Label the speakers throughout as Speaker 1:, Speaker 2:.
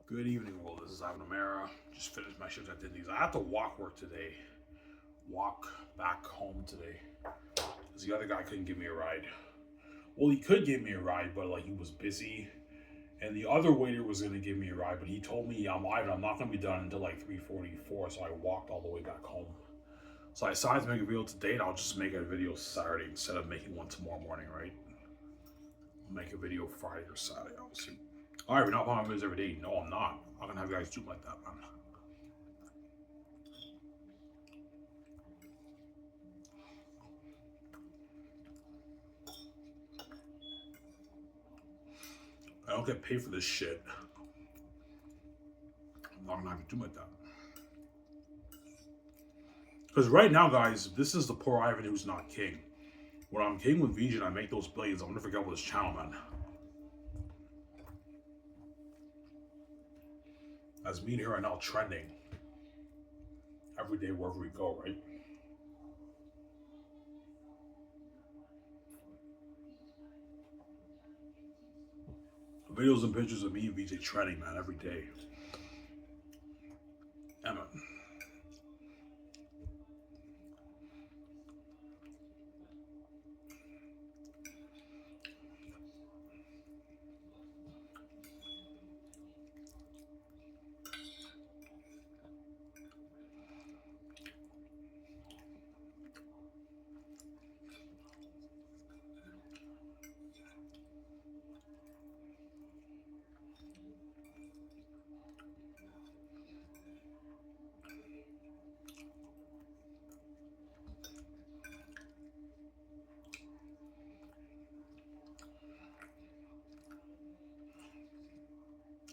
Speaker 1: Good evening, world. This is Ivan O'Mara. Just finished my shift at Dindy's. I have to walk work today. Walk back home today. Because the other guy couldn't give me a ride. Well, he could give me a ride, but like he was busy. And the other waiter was gonna give me a ride, but he told me I'm not gonna be done until like 3:44, so I walked all the way back home. So I decided to make a video today, and I'll just make a video Saturday instead of making one tomorrow morning, right? I'll make a video Friday or Saturday. I'll see. Alright, we're not following videos every day. No, I'm not. I'm not gonna have you guys do like that, man. I don't get paid for this shit. I'm not gonna have you do like that. Because right now, guys, this is the poor Ivan who's not king. When I'm king with Vision, I make those billions. I'm gonna forget about this channel, man. As me and here are now trending every day wherever we go, right? Videos and pictures of me and VJ trending, man, every day. Yeah, man.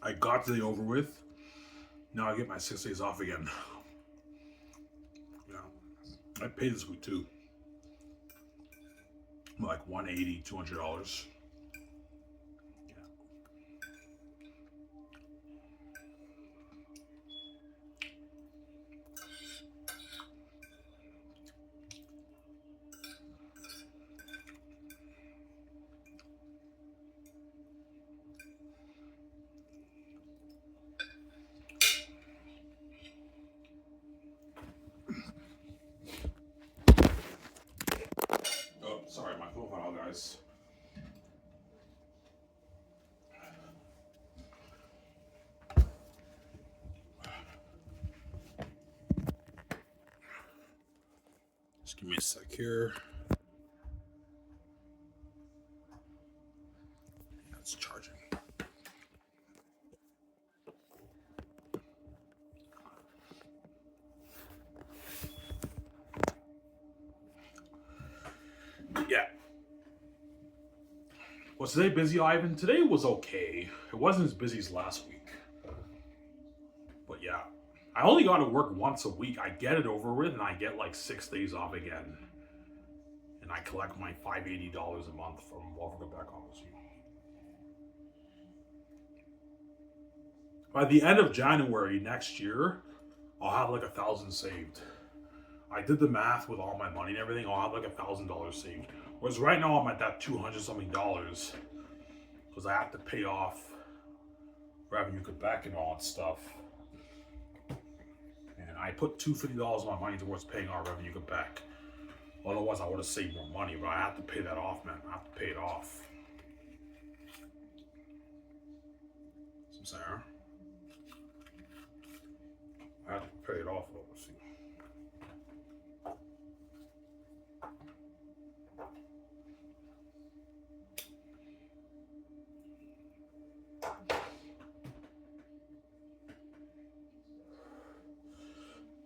Speaker 1: I got today over with. Now I get my 6 days off again. Yeah. I paid this week too. Like $180, $200. Oh, sorry, my phone fell out, guys. Just give me a sec here. Yeah, it's charging. Yeah. Was today busy, Ivan? Today was okay. It wasn't as busy as last week. But yeah. I only got to work once a week. I get it over with and I get like 6 days off again. And I collect my $580 a month from Welcome Back Office. By the end of January next year, I'll have like 1,000 saved. I did the math with all my money and everything. I'll have like $1,000 saved. Whereas right now I'm at that $200 something because I have to pay off Revenue Quebec and all that stuff. And I put $250 of my money towards paying our Revenue Quebec. Otherwise, I would have saved more money, but I have to pay that off, man. I have to pay it off. I'm saying, I have to pay it off, obviously.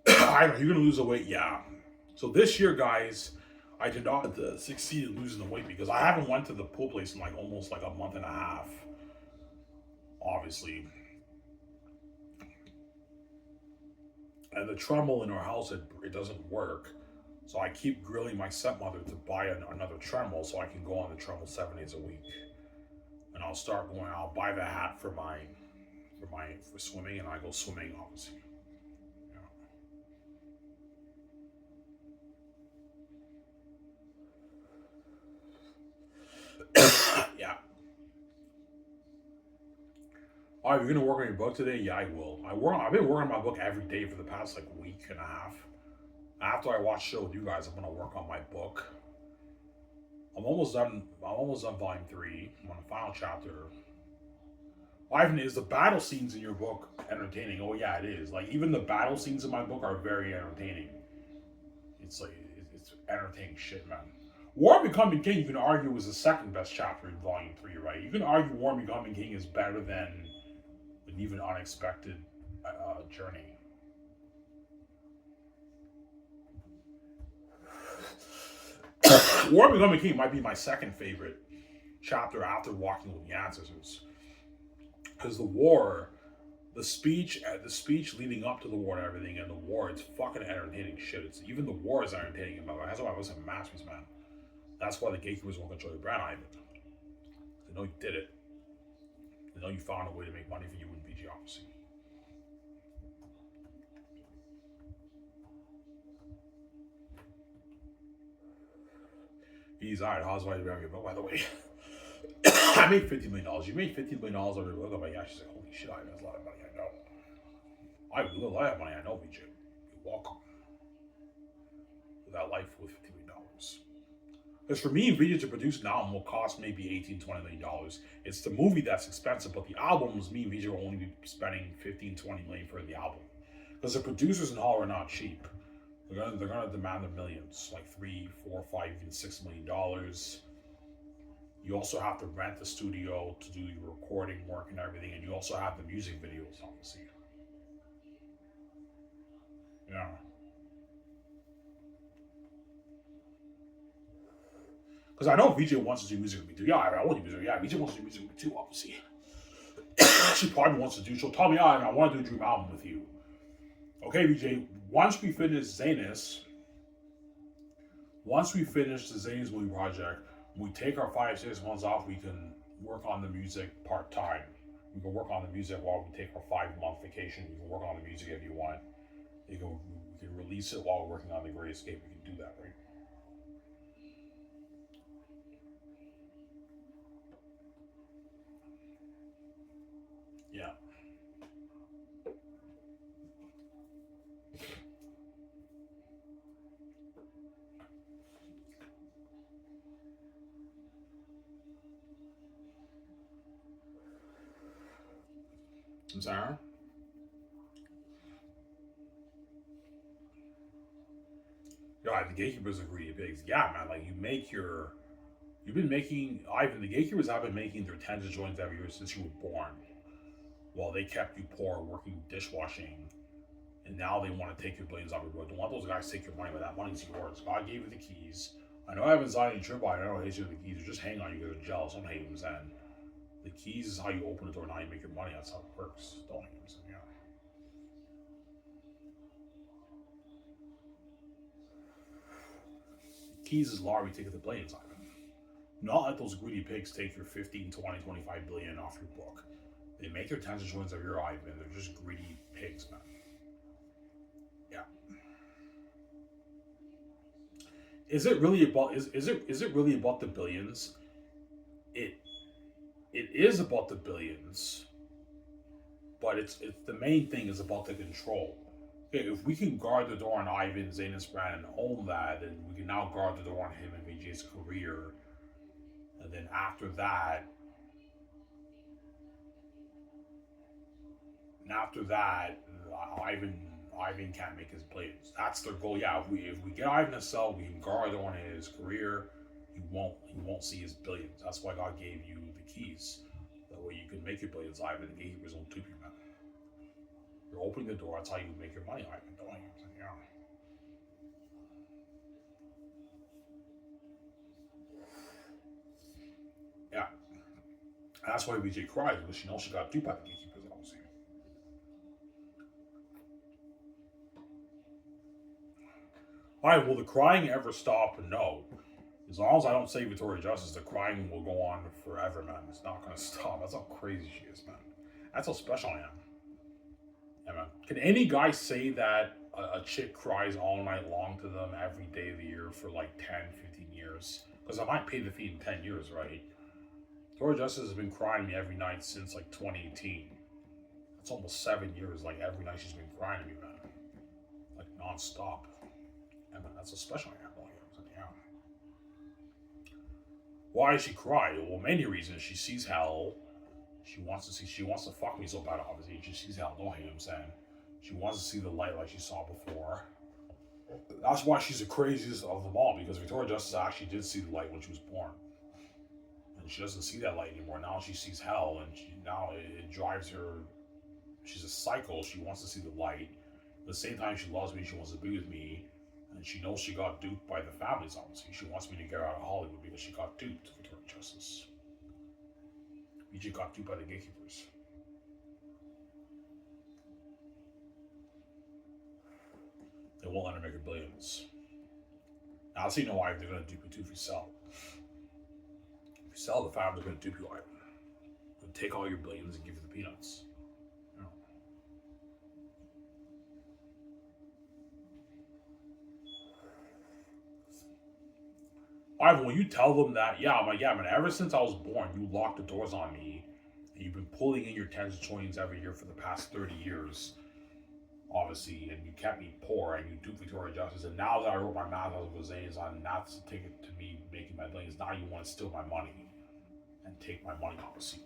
Speaker 1: I know, you're gonna lose the weight, yeah. So this year, guys, I did not succeed in losing the weight because I haven't went to the pool place in like almost like a month and a half. Obviously. And the treadmill in our house, it doesn't work. So I keep grilling my stepmother to buy another treadmill so I can go on the treadmill 7 days a week. And I'll start going, I'll buy the hat for swimming, and I go swimming, obviously. Yeah. Oh, you're gonna work on your book today? Yeah, I will. I've been working on my book every day for the past like week and a half. After I watch show with you guys, I'm gonna work on my book. I'm almost done. I'm almost done volume 3. I'm on the final chapter. Ivan, is the battle scenes in your book entertaining? Oh yeah, it is. Like even the battle scenes in my book are very entertaining. It's like it's entertaining shit, man. War Becoming King, you can argue, was the second best chapter in Volume 3, right? You can argue War Becoming King is better than an even unexpected journey. War Becoming King might be my second favorite chapter after Walking with the Ancestors. Because the speech leading up to the war and everything, and the war, it's fucking entertaining shit. It's even the war is entertaining in my life. That's why I was a masterpiece, man. That's why the gatekeepers won't control your brand, Ivan. They know you did it. They know you found a way to make money for you and VG, obviously. He's alright. How's why you your book, by the way? I made $50 million. You made $15 million on your book. I'm like, yeah, she's like, holy shit, Ivan, that's a lot of money. I know. I will. I have money. I know, VJ. You're welcome. That life with $50 million. Because for me and VJ to produce an album will cost maybe $18-20 million. It's the movie that's expensive, but the albums, me and VJ will only be spending $15-20 million for the album. Because the producers in Hall are not cheap. They're gonna demand the millions, like $3, $4, $5, even $6 million. You also have to rent the studio to do your recording work and everything, and you also have the music videos, obviously. Yeah. Because I know VJ wants to do music with me too. Yeah, I want to do music. Yeah, VJ wants to do music with me too, obviously. She probably wants to do. She'll tell me, I want to do a dream album with you. Okay, VJ. Once we finish the Zane's movie project, we take our 5-6 months off. We can work on the music part time. We can work on the music while we take our 5-month vacation. We can work on the music if you want. We can release it while we're working on the Great Escape. We can do that, right? Yeah. I'm sorry. Yeah, the gatekeepers are greedy pigs. Yeah, man. Like you've been making Ivan. The gatekeepers have been making their tens of joints every year since you were born. While they kept you poor, working dishwashing, and now they want to take your billions off your book. Don't let those guys take your money, but that money's yours. God gave you the keys. I know I have anxiety and trip. I know I hate you with the keys. They're just hang on you because they're jealous. Don't hate them, Zen. The keys is how you open the door. Now you make your money. That's how it works. Don't hate them, Zen. Yeah. Keys is law. We take the billions, Ivan. Not let those greedy pigs take your 15, 20, 25 billion off your book. They make their tens of joints of your Ivan. They're just greedy pigs, man. Yeah. Is it really about is it really about the billions? It it is about the billions, but it's the main thing is about the control. Okay, if we can guard the door on Ivan, Zayn's brand, and own that, then we can now guard the door on him and VJ's career. And then after that, Ivan can't make his plays. That's their goal. Yeah, if we get Ivan to sell, we can guard on his career. He won't see his billions. That's why God gave you the keys. That way you can make your billions, Ivan. The gatekeepers won't keep you, man. You're opening the door. That's how you make your money, Ivan. Don't you? Yeah. Yeah. And that's why VJ cries because she knows she got duped by the gatekeepers. Obviously. All right. Will the crying ever stop? No. As long as I don't say Victoria Justice, the crying will go on forever, man. It's not gonna stop. That's how crazy she is, man. That's how special I am. Yeah, man. Can any guy say that a chick cries all night long to them every day of the year for like 10, 15 years? Because I might pay the fee in 10 years, right? Victoria Justice has been crying me every night since like 2018. That's almost 7 years. Like every night she's been crying to me, man. Like nonstop. And man, that's a special animal here. So, yeah. Why she cried? Well, many reasons. She sees hell. She wants to fuck me so bad, obviously. She sees hell, don't hate him saying. She wants to see the light like she saw before. That's why she's the craziest of them all, because Victoria Justice actually did see the light when she was born. And she doesn't see that light anymore. Now she sees hell, and now it drives her. She's a psycho. She wants to see the light. At the same time, she loves me. She wants to be with me. And she knows she got duped by the families, obviously. She wants me to get her out of Hollywood because she got duped, Victoria Justice. VJ got duped by the gatekeepers. They won't let her make her billions. Now, I'll see no Ivan, they're going to dupe you too if you sell. If you sell, the family, they're going to dupe you, Ivan. They're going to take all your billions and give you the peanuts. You know. Ivan, when you tell them that, yeah, I'm like, yeah, man, ever since I was born, you locked the doors on me, and you've been pulling in your tens of twenties every year for the past 30 years. Obviously, and you kept me poor, and you duped Victoria Justice, and now that I wrote my math out of Zane's on not to take it to me making my billions, now you want to steal my money and take my money, obviously.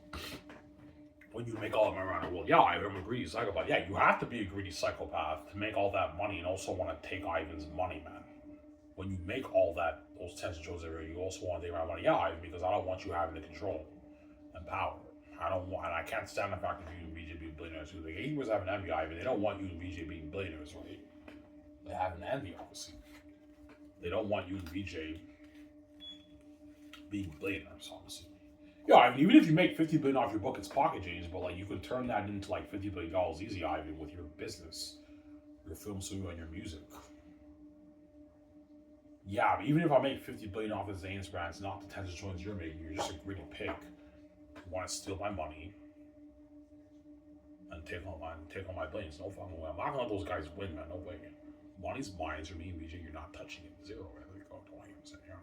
Speaker 1: When you make all of my around the world, yeah, I'm a greedy psychopath. Yeah, you have to be a greedy psychopath to make all that money and also want to take Ivan's money, man. When you make all that, those tens of shows area, you also want to take my money, yeah, Ivan, because I don't want you having the control and power. I don't want, and I can't stand the fact that you and VJ being billionaires too. Like, he was having envy, Ivan. They don't want you and VJ being billionaires, right? They have an envy, obviously. They don't want you and VJ being billionaires, obviously. Yeah, I mean, even if you make $50 billion off your book, it's pocket change, but like you could turn that into like $50 billion easy, Ivan, with your business, your film studio, and your music. Yeah, but even if I make $50 billion off of Zane's brands, not the tens of trillions you're making, you're just a greedy pig. You want to steal my money and take all my billions. No fucking way. I'm not gonna let those guys win, man. No way. Money's mine for me, VJ. You're not touching it. Zero. There you go. Don't even say yeah.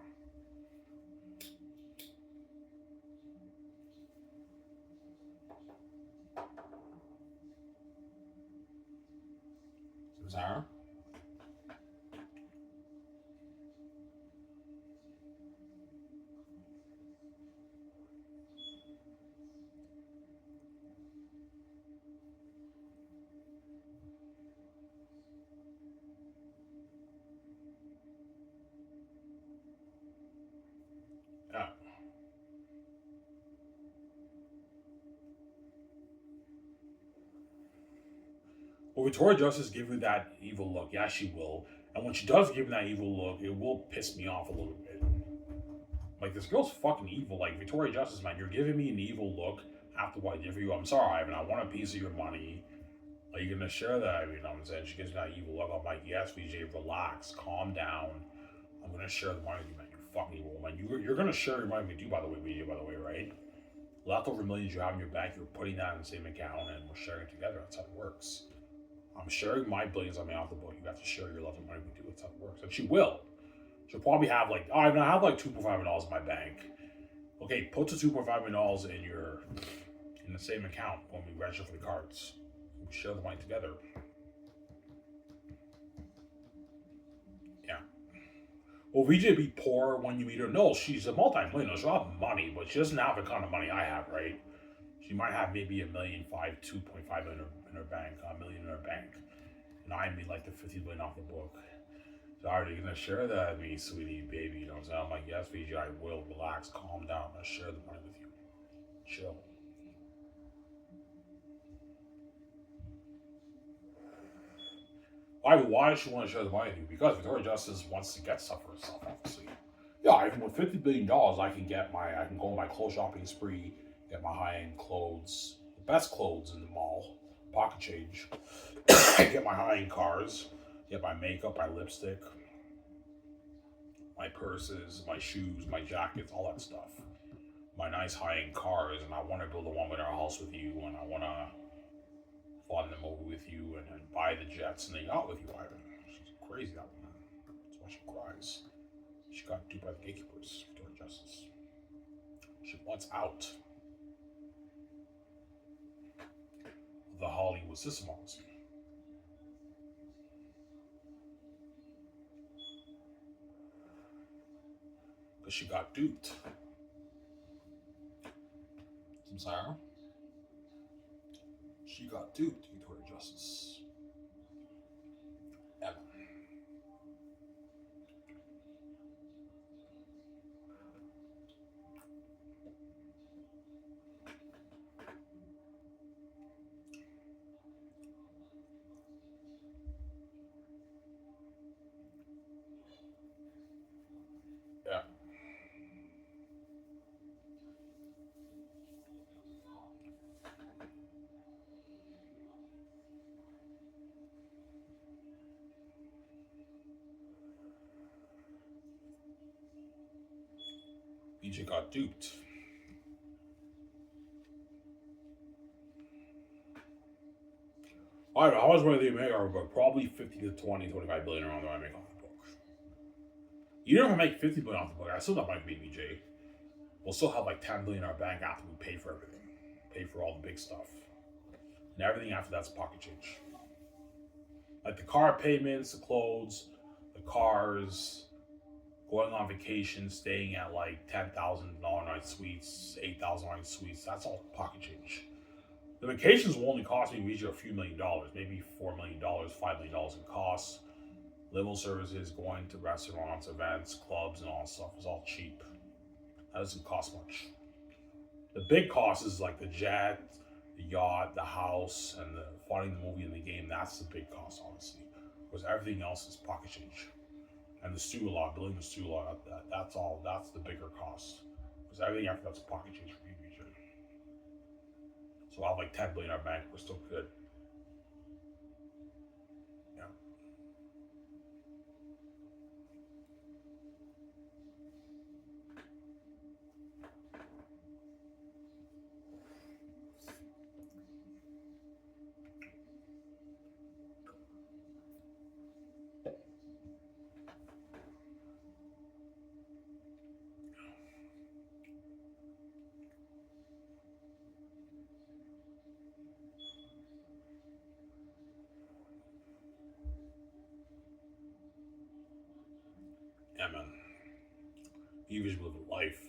Speaker 1: Zara? Yeah. Will Victoria Justice give you that evil look? Yeah, she will. And when she does give me that evil look, it will piss me off a little bit. Like, this girl's fucking evil. Like, Victoria Justice, man, you're giving me an evil look after what I did for you. I'm sorry, Ivan. I want a piece of your money. Are you gonna share that? I mean, I'm saying she gives me that evil look. I'm like, yes, VJ, relax, calm down. I'm gonna share the money with you, man. You're fucking evil, man. You're gonna share your money with you, by the way, VJ, by the way, right? Leftover millions you have in your bank, you're putting that in the same account, and we're sharing it together. That's how it works. I'm sharing my billions on my off the book. You have to share your leftover money with you. That's how it works, and she will. She'll probably have like, oh, I have like $2.5 million in my bank. Okay, put the $2.5 million in the same account when we register for the cards. We share the money together. Yeah. Will VJ be poor when you meet her? No, she's a multi-millionaire. She'll have money, but she doesn't have the kind of money I have, right? She might have maybe $1.5 million, 2.5 million in her bank, $1 million in her bank. And I mean like the $50 billion off the book. So are you gonna share that with me, sweetie, baby? You know what I'm saying? I'm like, yes, VJ, I will. Relax, calm down. I'll share the money with you. Chill. Why does she want to share the money with you? Because Victoria Justice wants to get stuff for herself, obviously. Yeah, even with $50 billion, I can go on my clothes shopping spree, get my high-end clothes, the best clothes in the mall, pocket change, get my high-end cars, get my makeup, my lipstick, my purses, my shoes, my jackets, all that stuff. My nice high-end cars, and I want to build a one-bedroom house with you, and I want to fly them over with you, and buy the jets and the yacht with you, Ivan. She's crazy, that woman. That's why she cries. She got duped by the gatekeepers, Victoria Justice. She wants out. the Hollywood system, obviously. Because she got duped. I'm sorry. She got duped, Victoria Justice. Evan. Yeah. BJ got duped. I don't know how much money they make are, but probably 50 to 20, 25 billion around there I make off the book. Even if I make 50 billion off the book, I still not might be BJ. We'll still have like 10 billion in our bank after we pay for everything. Pay for all the big stuff. And everything after that's pocket change. Like the car payments, the clothes, the cars, going on vacation, staying at like $10,000 night suites, $8,000 night suites, that's all pocket change. The vacations will only cost me usually a few $1 million, maybe $4 million, $5 million in costs. Limo services, going to restaurants, events, clubs, and all that stuff is all cheap. That doesn't cost much. The big cost is like the jet, the yacht, the house, and the finding the movie and the game. That's the big cost, honestly. Whereas everything else is pocket change. And the studio lot, building the studio lot, that's all. That's the bigger cost. Because everything after that's pocket change for you, usually. So I have like 10 billion in our bank. We're still good. Yeah. Yeah, man. You just live a life.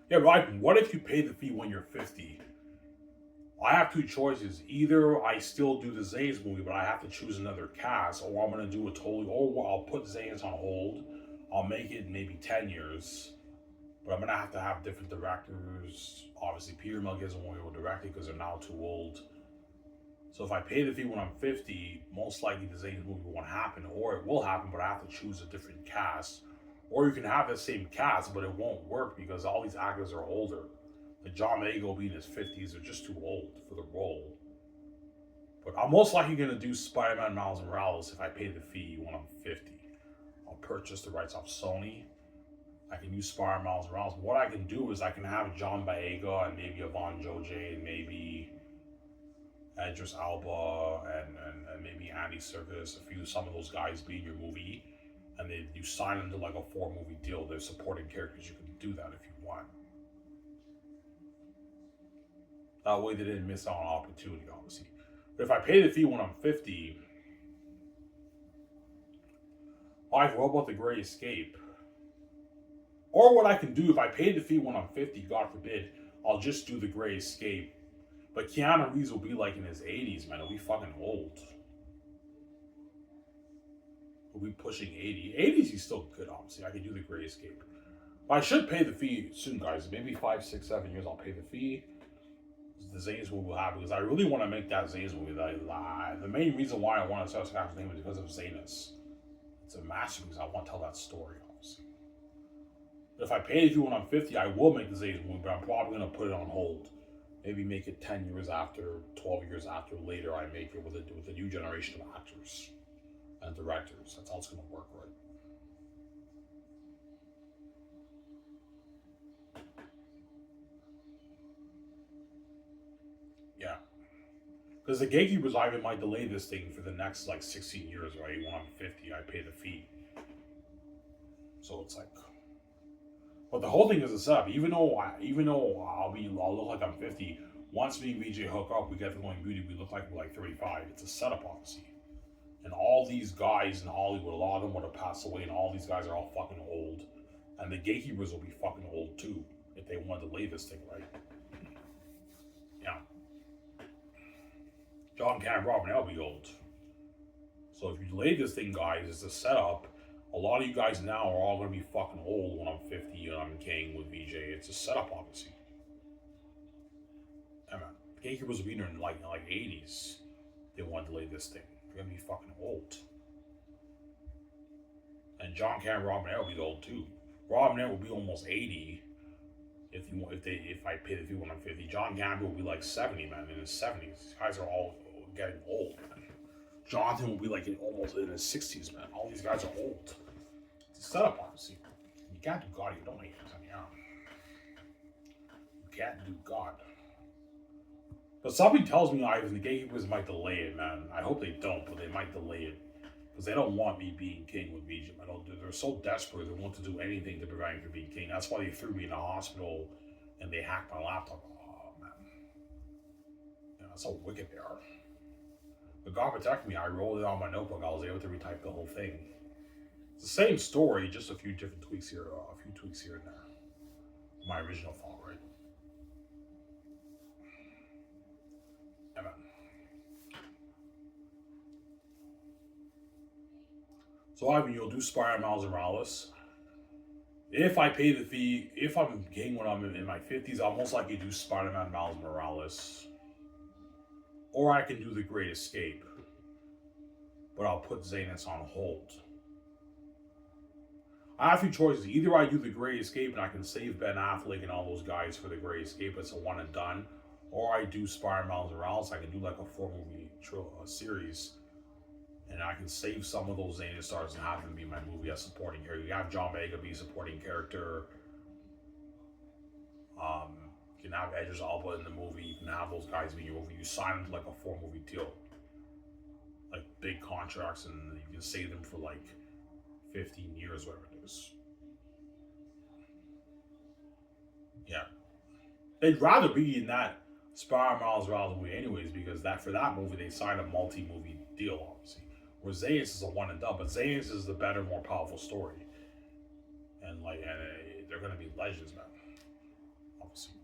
Speaker 1: Yeah, right. What if you pay the fee when you're 50? I have two choices. Either I still do the Zays movie, but I have to choose another cast, or I'm going to do it totally, or I'll put Zays on hold. I'll make it maybe 10 years, but I'm going to have different directors. Obviously, Peter Melgez won't be able to direct it because they're now too old. So if I pay the fee when I'm 50, most likely the Zayn movie won't happen, or it will happen, but I have to choose a different cast. Or you can have the same cast, but it won't work because all these actors are older. Like John Mago being in his 50s are just too old for the role. But I'm most likely going to do Spider-Man Miles Morales if I pay the fee when I'm 50. I'll purchase the rights off Sony. I can use Spider-Man Miles Morales. What I can do is I can have John Boyega and maybe Yvonne Joje and maybe Idris Alba and maybe Andy Serkis, some of those guys be in your movie, and you sign them to like a 4-movie deal. They're supporting characters. You can do that if you want. That way they didn't miss out on opportunity, obviously. But if I pay the fee when I'm 50, what about the Great Escape? Or what I can do if I pay the fee when I'm 50, God forbid, I'll just do the Great Escape. But Keanu Reeves will be like in his 80s, man. He'll be fucking old. He'll be pushing 80. 80s, he's still good, obviously. I can do the Great Escape. But I should pay the fee soon, guys. Maybe 5, 6, 7 years, I'll pay the fee. The Zays movie will happen because I really want to make that Zays movie. The main reason why I want to tell Scott's name is because of Zaynus. It's a masterpiece. I want to tell that story, obviously. But if I pay the fee when I'm 50, I will make the Zays movie, but I'm probably going to put it on hold. Maybe make it 10 years after, 12 years after, later I make it with a new generation of actors and directors. That's how it's going to work, right? Yeah. Because the gatekeepers even might delay this thing for the next like 16 years, right? When I'm 50, I pay the fee. So it's like, But the whole thing is a setup. Even though I'll look like I'm 50. Once me and VJ hook up, we get the going beauty. We look like we're like 35. It's a setup, obviously. And all these guys in Hollywood, a lot of them would have passed away, and all these guys are all fucking old. And the gatekeepers will be fucking old too if they wanted to lay this thing right. Yeah. John Cannon Robin will be old. So if you lay this thing, guys, it's a setup. A lot of you guys now are all gonna be fucking old when I'm 50 and I'm king with VJ. It's a setup, obviously. Yeah, man. Gatekeepers will be in like 80s. They wanted to lay this thing. They're gonna be fucking old. And John Cannon Robin will be old too. Robin will be almost 80 if I pay the fee when I'm 50. John Campbell will be like 70, man, in his 70s. These guys are all getting old, man. Jonathan will be like almost in his 60s, man. All these guys are old. It's a setup, obviously. You can't do God, you don't hate him, yeah. You can't do God. But something tells me, Ivan, the gatekeepers might delay it, man. I hope they don't, but they might delay it. Because they don't want me being king with VJ. They're so desperate, they want to do anything to prevent me from being king. That's why they threw me in the hospital and they hacked my laptop. Oh, man. Yeah, that's how wicked they are. But God protect me, I rolled it on my notebook. I was able to retype the whole thing. It's the same story, just a few different tweaks here, and there. My original file, right? Yeah, man. So Ivan, you'll do Spider-Man Miles Morales. If I pay the fee, if I'm king when I'm in my 50s, I'll most likely do Spider-Man Miles Morales. Or I can do The Great Escape. But I'll put Xanus on hold. I have a few choices. Either I do The Great Escape and I can save Ben Affleck and all those guys for The Great Escape. It's a one and done. Or I do Spider-Man Miles Morales. I can do like a 4-movie series. And I can save some of those Xanus stars and have them be my movie as supporting character. You have John Vega be a supporting character. You can have Idris Elba in the movie. You can have those guys be your movie. You sign them to like a 4-movie deal. Like big contracts, and you can save them for like 15 years, whatever it is. Yeah. They'd rather be in that Spider-Man Miles Morales movie anyways, because that for that movie they signed a multi-movie deal, obviously. Where Zayas is a one and done, but Zayas is the better, more powerful story. And they're gonna be legends, man. Obviously.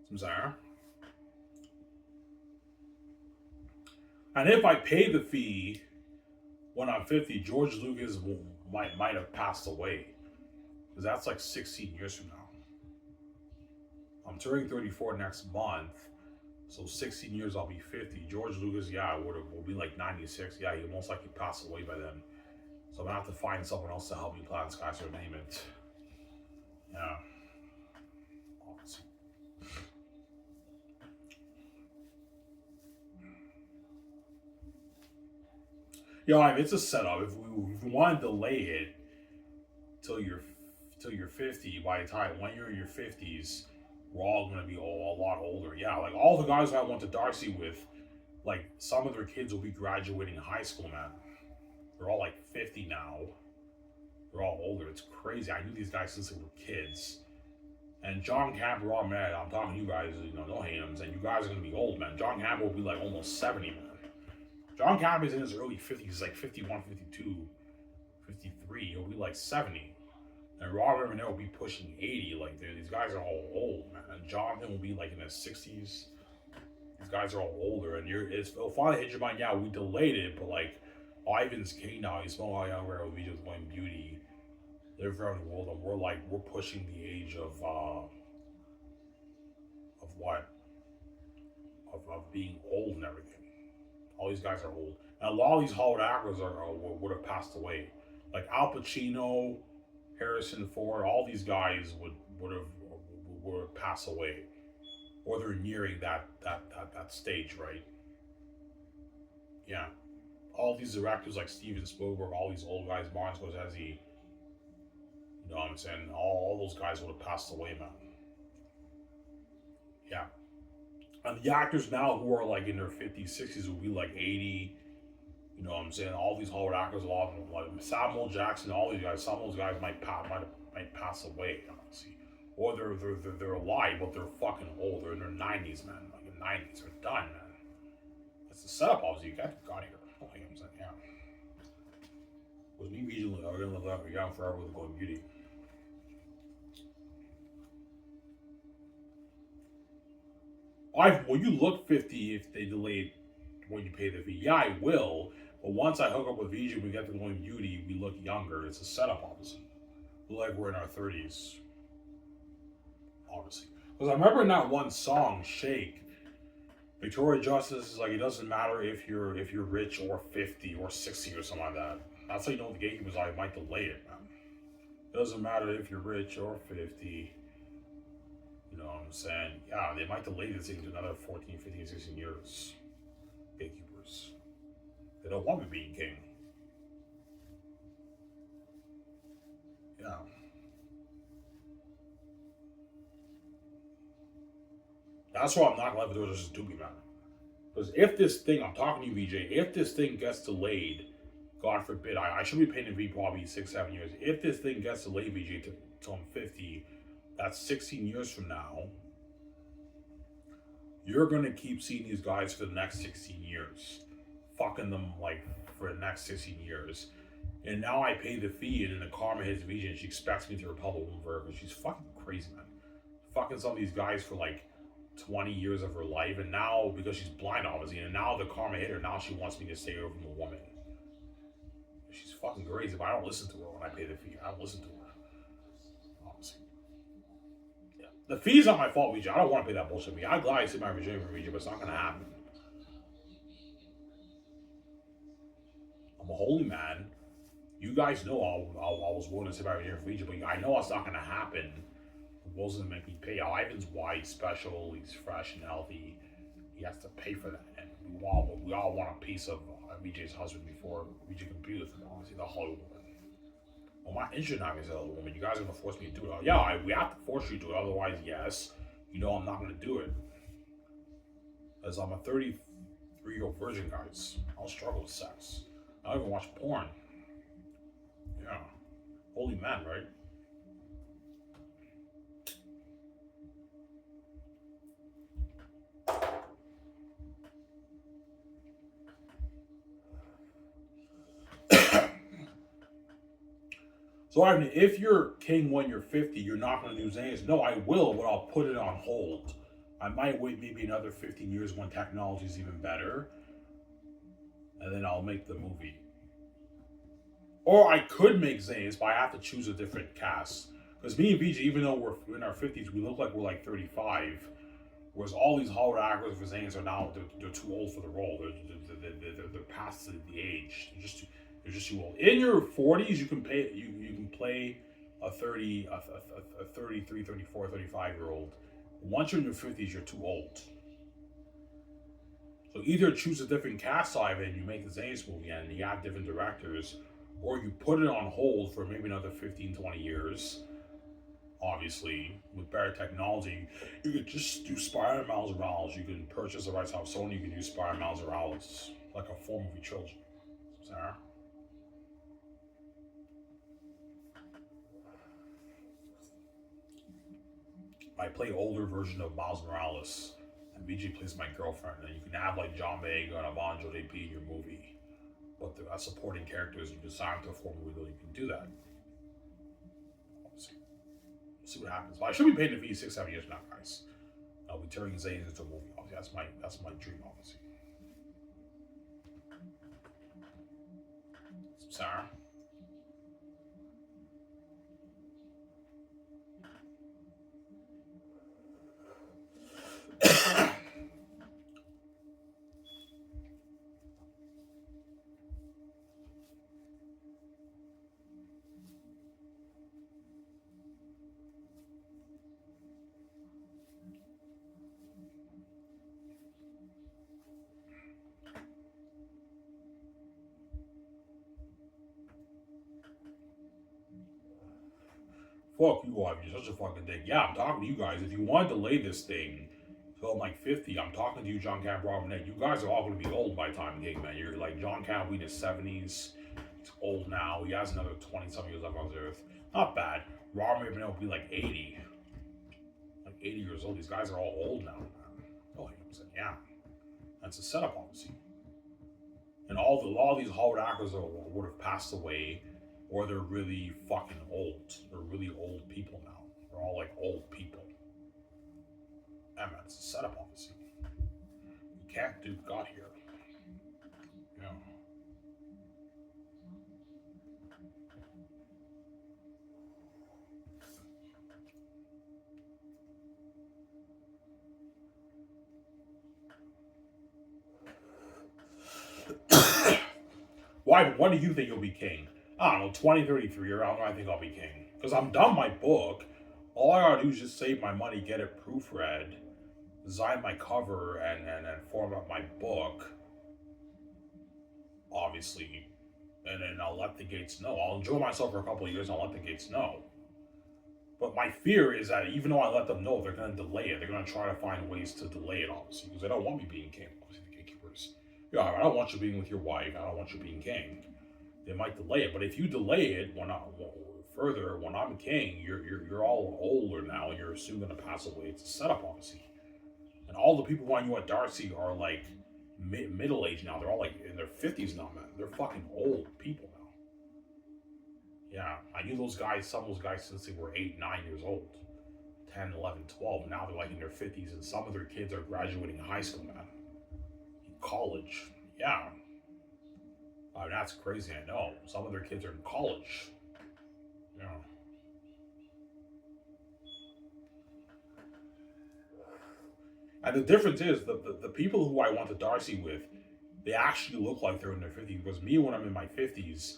Speaker 1: Samsara. And if I pay the fee when I'm 50, George Lucas might have passed away. Because that's like 16 years from now. I'm turning 34 next month. So 16 years I'll be 50. George Lucas, yeah, will be like 96. Yeah, he'll most likely pass away by then. So I'm gonna have to find someone else to help me plan Skyscraper name it. Yeah. Obviously. Yeah, it's a setup. If we want to delay it till you're 50, by the time when you're in your 50s, we're all gonna be a lot older. Yeah, like all the guys I went to Darcy with, like some of their kids will be graduating high school, man. They're all like 50 now. They're all older. It's crazy. I knew these guys since they were kids. And John Campbell, man, I'm talking to you guys, don't hate him, and you guys are gonna be old, man. John Campbell will be like almost 70, man. John Campbell's in his early 50s, like 51, 52, 53. He'll be like 70. And Robert Renee will be pushing 80. Like, these guys are all old, man. And Jonathan will be like in his 60s. These guys are all older. And it'll finally hit your mind, yeah, we delayed it, but like, Ivan's king now. He's no longer with just going beauty. They're very old, and we're pushing the age of what? Of being old and everything. All these guys are old. And a lot of these Hollywood actors would have passed away. Like Al Pacino, Harrison Ford, all these guys would pass away. Or they're nearing that stage, right? Yeah. All these directors like Steven Spielberg, all these old guys, Martin Scorsese, you know what I'm saying? All those guys would have passed away, man. Yeah. And the actors now who are like in their 50s, 60s will be like 80. You know what I'm saying? All these Hollywood actors, a lot of them, like Samuel Jackson, all these guys. Some of those guys might pass away, honestly, or they're alive, but they're fucking old. They're in their 90s, man. Like in 90s, they're done, man. It's the setup, obviously. You got here. Like I'm saying, yeah. With me, regionally, I'm gonna live young forever with a golden beauty. Will you look 50 if they delayed when you pay the fee? Yeah, I will. But once I hook up with VJ, we get the golden beauty. We look younger. It's a setup, obviously. Like we're in our 30s, obviously. Because I remember in that one song, "Shake," Victoria Justice is like, it doesn't matter if you're rich or 50 or 60 or something like that. That's how you know the gatekeepers I might delay it, man. It doesn't matter if you're rich or 50. You know what I'm saying? Yeah, they might delay this thing to another 14, 15, 16 years. Gatekeepers. They don't want me being king. Yeah. That's why I'm not gonna let the just do me, man. Because if this thing, I'm talking to you, VJ, if this thing gets delayed, God forbid, I should be paying the V probably 6, 7 years. If this thing gets delayed, VJ, till I'm 50, that's 16 years from now. You're gonna keep seeing these guys for the next 16 years, fucking them like for the next 16 years. And now I pay the fee, and then the karma hits VJ, and she expects me to repel the woman for her because she's fucking crazy, man. Fucking some of these guys for like 20 years of her life, and now because she's blind, obviously, and now the karma hit her. Now she wants me to stay away from the woman. She's fucking crazy, but I don't listen to her when I pay the fee. I don't listen to her, obviously. Yeah, the fee's not my fault, VJ. I don't want to pay that bullshit fee. I'm glad I sit my Virginia for VJ, but it's not gonna happen. I'm a holy man. You guys know I was willing to sit my Virginia for VJ, but I know it's not gonna happen. Will's gonna make me pay. Ivan's white, special. He's fresh and healthy. He has to pay for that, and we all want a piece of VJ's husband before VJ can be with him. Obviously, the Hollywood woman. Well, my interested in having a Hollywood woman. You guys are gonna force me to do it. Yeah, we have to force you to do it. Otherwise, yes, you know I'm not gonna do it. As I'm a 33-year-old virgin, guys. I don't struggle with sex. I don't even watch porn. Yeah, holy man, right? So, I mean, if you're king when you're 50, you're not going to do Xanax. No, I will, but I'll put it on hold. I might wait maybe another 15 years when technology is even better, and then I'll make the movie. Or I could make Xanax, but I have to choose a different cast. Because me and VJ, even though we're in our 50s, we look like we're like 35. Whereas all these Hollywood actors for Xanax are now, they're too old for the role. They're past the age. They're just too old. In your 40s, you can play a 33, 34, 35-year-old. Once you're in your 50s, you're too old. So either choose a different cast of it and you make the Xanax movie and you have different directors, or you put it on hold for maybe another 15, 20 years. Obviously, with better technology, you could just do Spider-Man Miles Morales. You can purchase the rights off Sony. You can do Spider-Man Miles Morales like a 4-movie trilogy. Sarah? I play older version of Miles Morales, and VJ plays my girlfriend. And you can have like John Boyega and Evangeline JP in your movie, but the supporting characters you decide to a 4-movie deal. You can do that. We'll see what happens. But I should be paying the fee 6, 7 years now, guys. I'll be turning Zane into a movie. Obviously, that's my dream, obviously. Sarah. Fuck you, Ivy. You're such a fucking dick. Yeah, I'm talking to you guys. If you want to delay this thing So I'm like 50. I'm talking to you, John Camp, Robert Nett. You guys are all going to be old by the time game, man. You're like John Camp, in his 70s. He's old now. He has another 20-some years left on the earth. Not bad. Robert Nett will be like 80. Like 80 years old. These guys are all old now, man. Oh, I'm saying, yeah. That's a setup, obviously. And all these Hollywood actors would have passed away, or they're really fucking old. They're really old people now. They're all like old people. Yeah, man, it's a setup, obviously. You can't do God here. Yeah. Why? When do you think you'll be king? I don't know, 2033 or I think I'll be king. Because I'm done my book. All I gotta do is just save my money, get it proofread, design my cover, and format my book. Obviously. And then I'll let the gates know. I'll enjoy myself for a couple of years and I'll let the gates know. But my fear is that even though I let them know, they're going to delay it. They're going to try to find ways to delay it, obviously, because they don't want me being king. Obviously, the gatekeepers. Yeah, I don't want you being with your wife. I don't want you being king. They might delay it, but if you delay it when I'm king, you're all older now, and you're soon going to pass away. It's a setup, obviously. And all the people who I knew at Darcy are like middle age now. They're all like in their 50s now, man. They're fucking old people now. Yeah, I knew those guys, some of those guys since they were 8, 9 years old. 10, 11, 12. Now they're like in their 50s, and some of their kids are graduating high school, man. College. Yeah. That's crazy, I know. Some of their kids are in college. Yeah. And the difference is the people who I went to Darcy with, they actually look like they're in their 50s. Because me, when I'm in my 50s,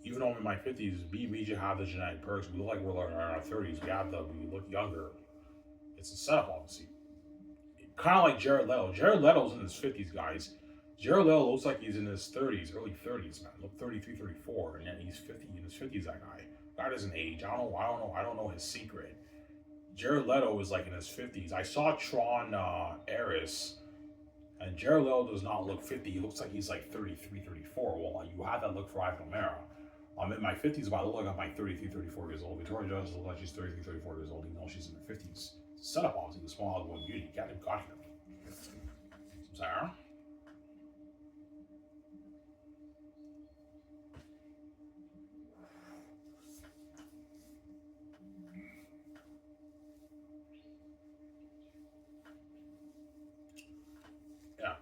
Speaker 1: even though I'm in my 50s, me and BJ have the genetic perks. We look like we're in our 30s. We look younger. It's a setup, obviously. Kind of like Jared Leto. Jared Leto's in his 50s, guys. Jared Leto looks like he's in his 30s, early 30s, man. Look, 33, 34, and then he's 50 in his 50s. That guy. That doesn't age. I don't know his secret. Jared Leto is like in his 50s. I saw Tron Eris, and Jared Leto does not look 50. He looks like he's like 33, 34. Well, you have that look for Ivan O'Mara. I'm in my 50s, but I look like I'm like 33, 34 years old. Victoria Justice looks like she's 33, 34 years old, even though she's in her 50s. Set up, obviously, the small Hollywood beauty. Got him, got here. Sarah? Yeah.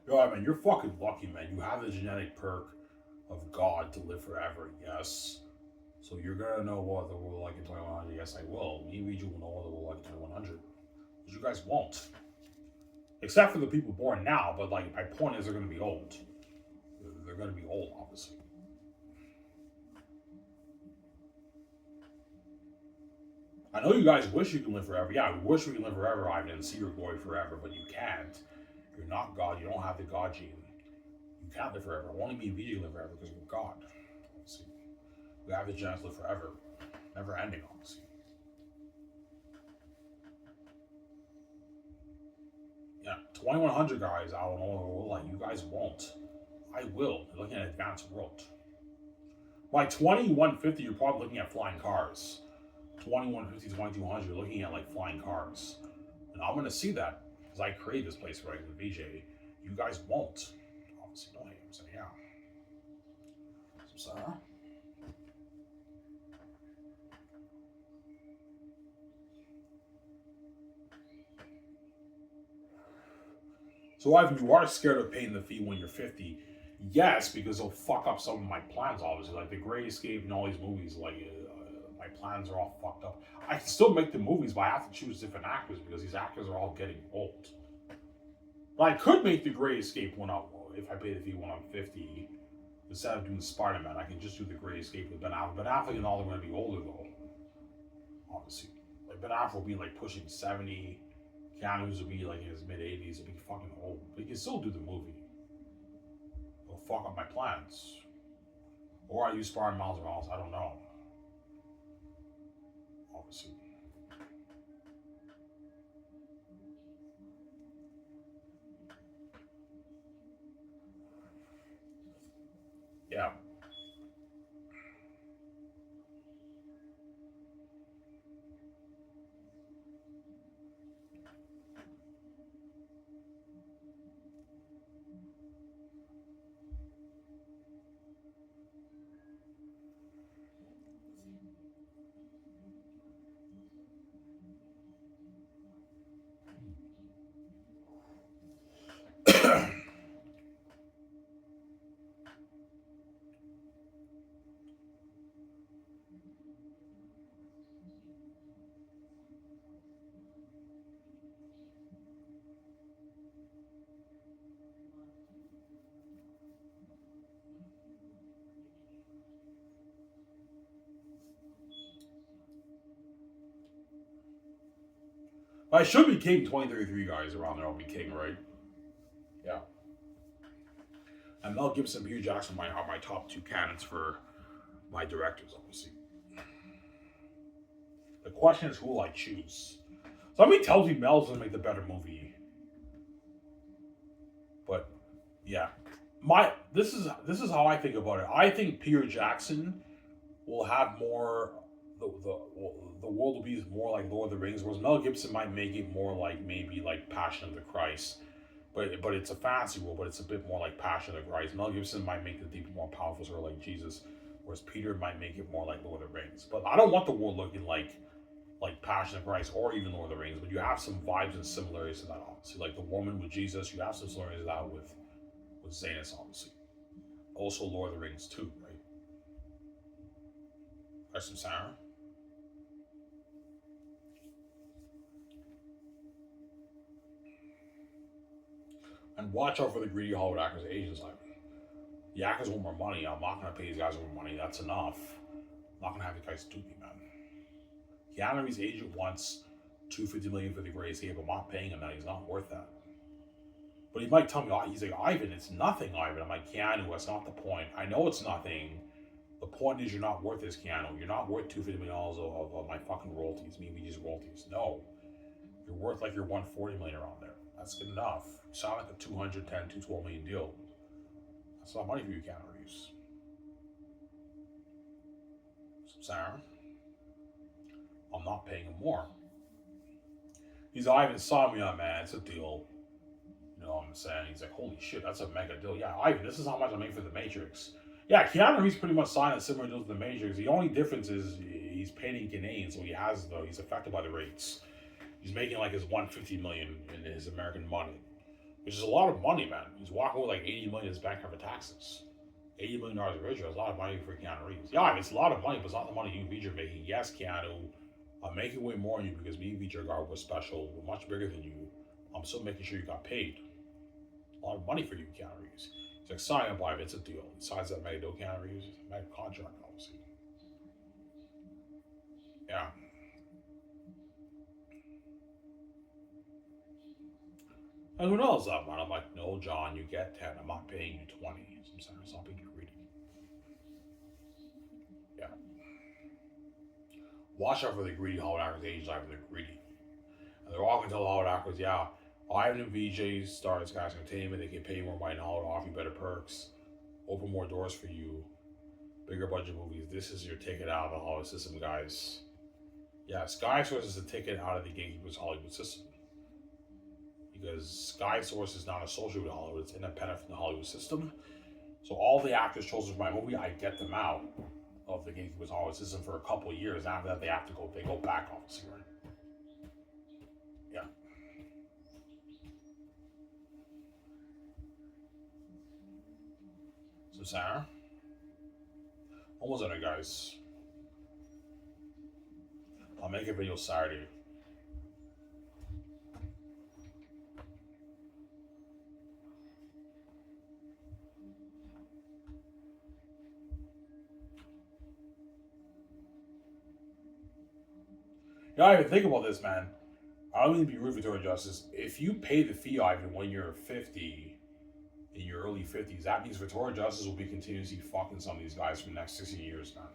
Speaker 1: Yo, I mean, you're fucking lucky, man. You have the genetic perk of God to live forever, yes. So you're gonna know what the world like in 2100. Yes, I will. Me and Ouija will know what the world like in 2100. But you guys won't. Except for the people born now, but like my point is they're gonna be old. They're gonna be old, obviously. I know you guys wish you could live forever. Yeah, we wish we could live forever, Ivan, and see your glory forever, but you can't. You're not God. You don't have the God gene. You can't live forever. Only me and Vijay live forever because we're God. Obviously. We have the chance to live forever. Never ending, obviously. Yeah, 2100 guys, I don't know, like you guys won't. I will. You're looking at an advanced world. By 2150, you're probably looking at flying cars. 2150, 2200, you're looking at like flying cars. And I'm gonna see that because I created this place right with BJ. You guys won't. Obviously, don't hate him, so yeah. So, Sarah? So, Ivan, you are scared of paying the fee when you're 50. Yes, because it'll fuck up some of my plans, obviously. Like The Great Escape and all these movies, like, my plans are all fucked up. I can still make the movies, but I have to choose different actors because these actors are all getting old. But I could make The Great Escape if I pay the fee when I'm 50. Instead of doing Spider-Man, I can just do The Great Escape with Ben Affleck. Ben Affleck and all are going to be older, though. Obviously. Like, Ben Affleck will be, like, pushing 70. Keanu will be like in his mid 80s, he'll be fucking old. But he can still do the movie. It'll fuck up my plans. Or I use Spider Miles Morales, I don't know. Obviously. Yeah. I should be king 2033 guys around there. I'll be king, right? Yeah. And Mel Gibson, Peter Jackson are my top two candidates for my directors, obviously. The question is who will I choose? Somebody tells me Mel's gonna make the better movie, but yeah, this is how I think about it. I think Peter Jackson will have more. The world will be more like Lord of the Rings, whereas Mel Gibson might make it more like maybe like Passion of the Christ. But it's a fantasy world, but it's a bit more like Passion of the Christ. Mel Gibson might make the deep more powerful, sort of like Jesus, whereas Peter might make it more like Lord of the Rings. But I don't want the world looking like Passion of Christ or even Lord of the Rings, but you have some vibes and similarities to that, obviously. Like the woman with Jesus, you have some similarities to that with Zanus, obviously. Also Lord of the Rings too, right? There's some Sarah. And watch out for the greedy Hollywood actors and agents. Like, the actors want more money. I'm not going to pay these guys more money. That's enough. I'm not going to have the guys do me, man. Keanu Reeves' agent wants $250 million for the Great Escape. I'm not paying him that. He's not worth that. But he might tell me, he's like, Ivan, it's nothing, Ivan. I'm like, Keanu, that's not the point. I know it's nothing. The point is you're not worth this, Keanu. You're not worth $250 million of my fucking royalties, me just royalties. No. You're worth like your $140 million around there. That's good enough. You sound like a $210, $212 million deal. That's not money for you, Keanu Reeves. Sarah, I'm not paying him more. He's Ivan, saw me on, man. It's a deal. You know what I'm saying? He's like, holy shit, that's a mega deal. Yeah, Ivan, this is how much I made for The Matrix. Yeah, Keanu Reeves pretty much signed a similar deal to The Matrix. The only difference is he's paid in Canadian, so he's affected by the rates. He's making like his $150 million in his American money, which is a lot of money, man. He's walking with like $80 million in his bank cover taxes. $80 million richer. That's a lot of money for Keanu Reeves. Yeah, I mean, it's a lot of money, but it's not the money you and Vijay are making. Yes, Keanu, I'm making way more than you because me and Vijay are special. We're much bigger than you. I'm still making sure you got paid. A lot of money for you, Keanu Reeves. He's like, sign up, live. It's a deal. He signs that mega deal, Keanu Reeves. Mega contract, obviously. Yeah. And who knows that, man? I'm like, no, John, you get 10. I'm not paying you 20. Sometimes it's not being greedy. Yeah. Watch out for the greedy Hollywood actors. Age life, they're greedy. And they're all going to tell the Hollywood actors, yeah, Ivan and VJ stars guys entertainment. They can pay more money in Hollywood, offer you better perks, open more doors for you, bigger budget movies. This is your ticket out of the Hollywood system, guys. Yeah, Sky Source is a ticket out of the Gatekeepers Hollywood system. Because Sky Source is not associated with Hollywood, it's independent from the Hollywood system. So all the actors chosen for my movie, I get them out of the Gatekeepers Hollywood system for a couple of years. After that, they go back, obviously, right? Yeah. So Sarah, almost done, guys. I'll make a video Saturday. You don't even think about this, man. I don't mean to be rude, Victoria Justice. If you pay the fee, Ivan, when you're 50, in your early 50s, that means Victoria Justice will be continuously fucking some of these guys for the next 16 years, man.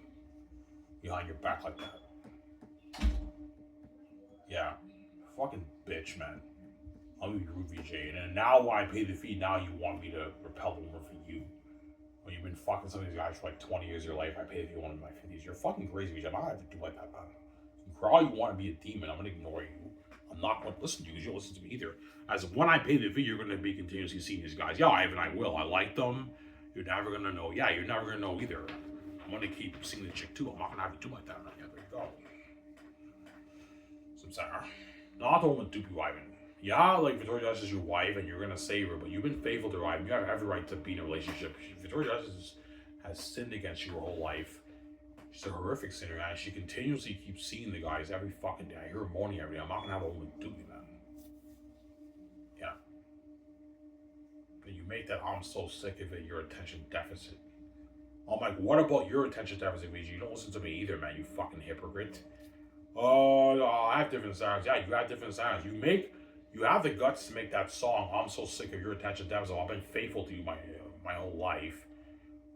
Speaker 1: Behind your back like that. Yeah. Fucking bitch, man. I'm gonna be rude, VJ. And then now when I pay the fee, now you want me to repel the rumor for you. When you've been fucking some of these guys for like 20 years of your life, I paid if you want in my 50s. You're fucking crazy, BJ. I'm not gonna have to do like that, man. For all you want to be a demon, I'm gonna ignore you. I'm not going to listen to you because you don't listen to me either. As of when I pay the fee, you're going to be continuously seeing these guys. Yeah, Ivan, I will. I like them. You're never going to know. Yeah, you're never going to know either. I'm going to keep seeing the chick too. I'm not going to have to do like that. Yeah, there you go. Some Sarah. Not the woman dupe you, Ivan. Yeah, like Victoria Justice is your wife and you're going to save her, but you've been faithful to her, Ivan. You have every right to be in a relationship. Victoria Justice has sinned against you her whole life. She's a horrific sinner, and she continuously keeps seeing the guys every fucking day. I hear her moaning every day. I'm not gonna have a woman do me, man. Yeah. And you make that I'm so sick of it, your attention deficit. I'm like, what about your attention deficit, VG? You don't listen to me either, man, you fucking hypocrite. Oh, no, I have different sounds. Yeah, you have different sounds. You have the guts to make that song, I'm so sick of your attention deficit. I've been faithful to you my whole life.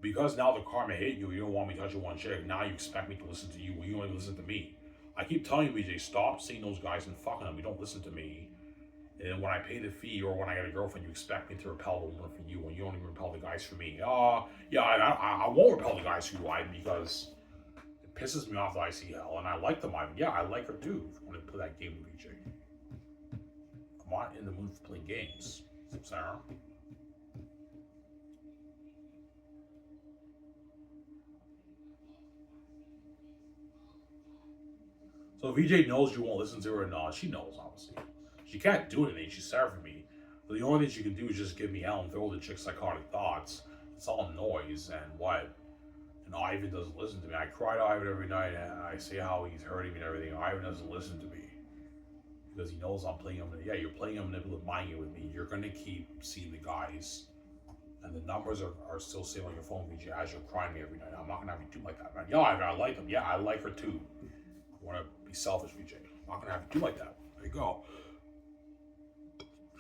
Speaker 1: Because now the karma hit you, you don't want me touching one chick. Now you expect me to listen to you when you only listen to me. I keep telling you, BJ, stop seeing those guys and fucking them. You don't listen to me. And then when I pay the fee or when I get a girlfriend, you expect me to repel the woman for you when you don't even repel the guys for me. Yeah, I won't repel the guys for you, Ivan, because it pisses me off that I see hell. And I like them, Ivan. Yeah, I like her too. I want to play that game with BJ. I'm not in the mood for playing games. Sarah. So VJ knows you won't listen to her, and she knows, obviously. She can't do anything. She's sorry for me. So the only thing she can do is just give me hell and throw the chick's psychotic thoughts. It's all noise, and what? And Ivan doesn't listen to me. I cry to Ivan every night, and I say how he's hurting me and everything. Ivan doesn't listen to me. Because he knows I'm playing him. Yeah, you're playing a manipulative mind game with me. You're going to keep seeing the guys. And the numbers are still saved on your phone, VJ, as you're crying me every night. I'm not going to have you do like that, man. Yeah, Ivan, I like them. Yeah, I like her too. I want to be selfish, VJ. I'm not going to have you do like that. There you go.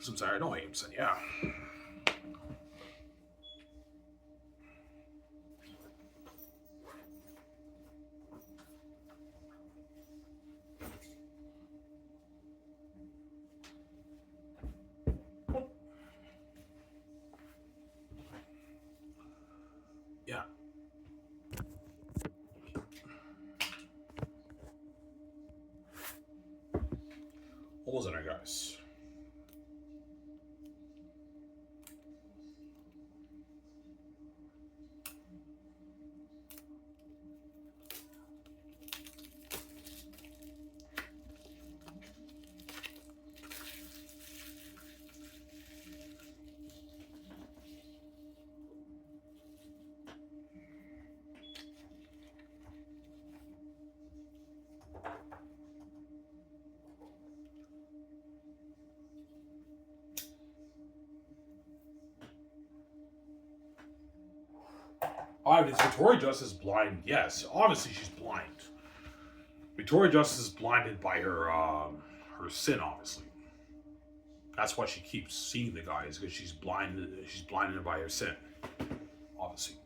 Speaker 1: I'm sorry, I don't hate him, son. Yeah. Yeah. What was it, guys? Alright, is Victoria Justice blind? Yes, obviously she's blind. Victoria Justice is blinded by her sin, obviously. That's why she keeps seeing the guys, because she's blinded by her sin. Obviously.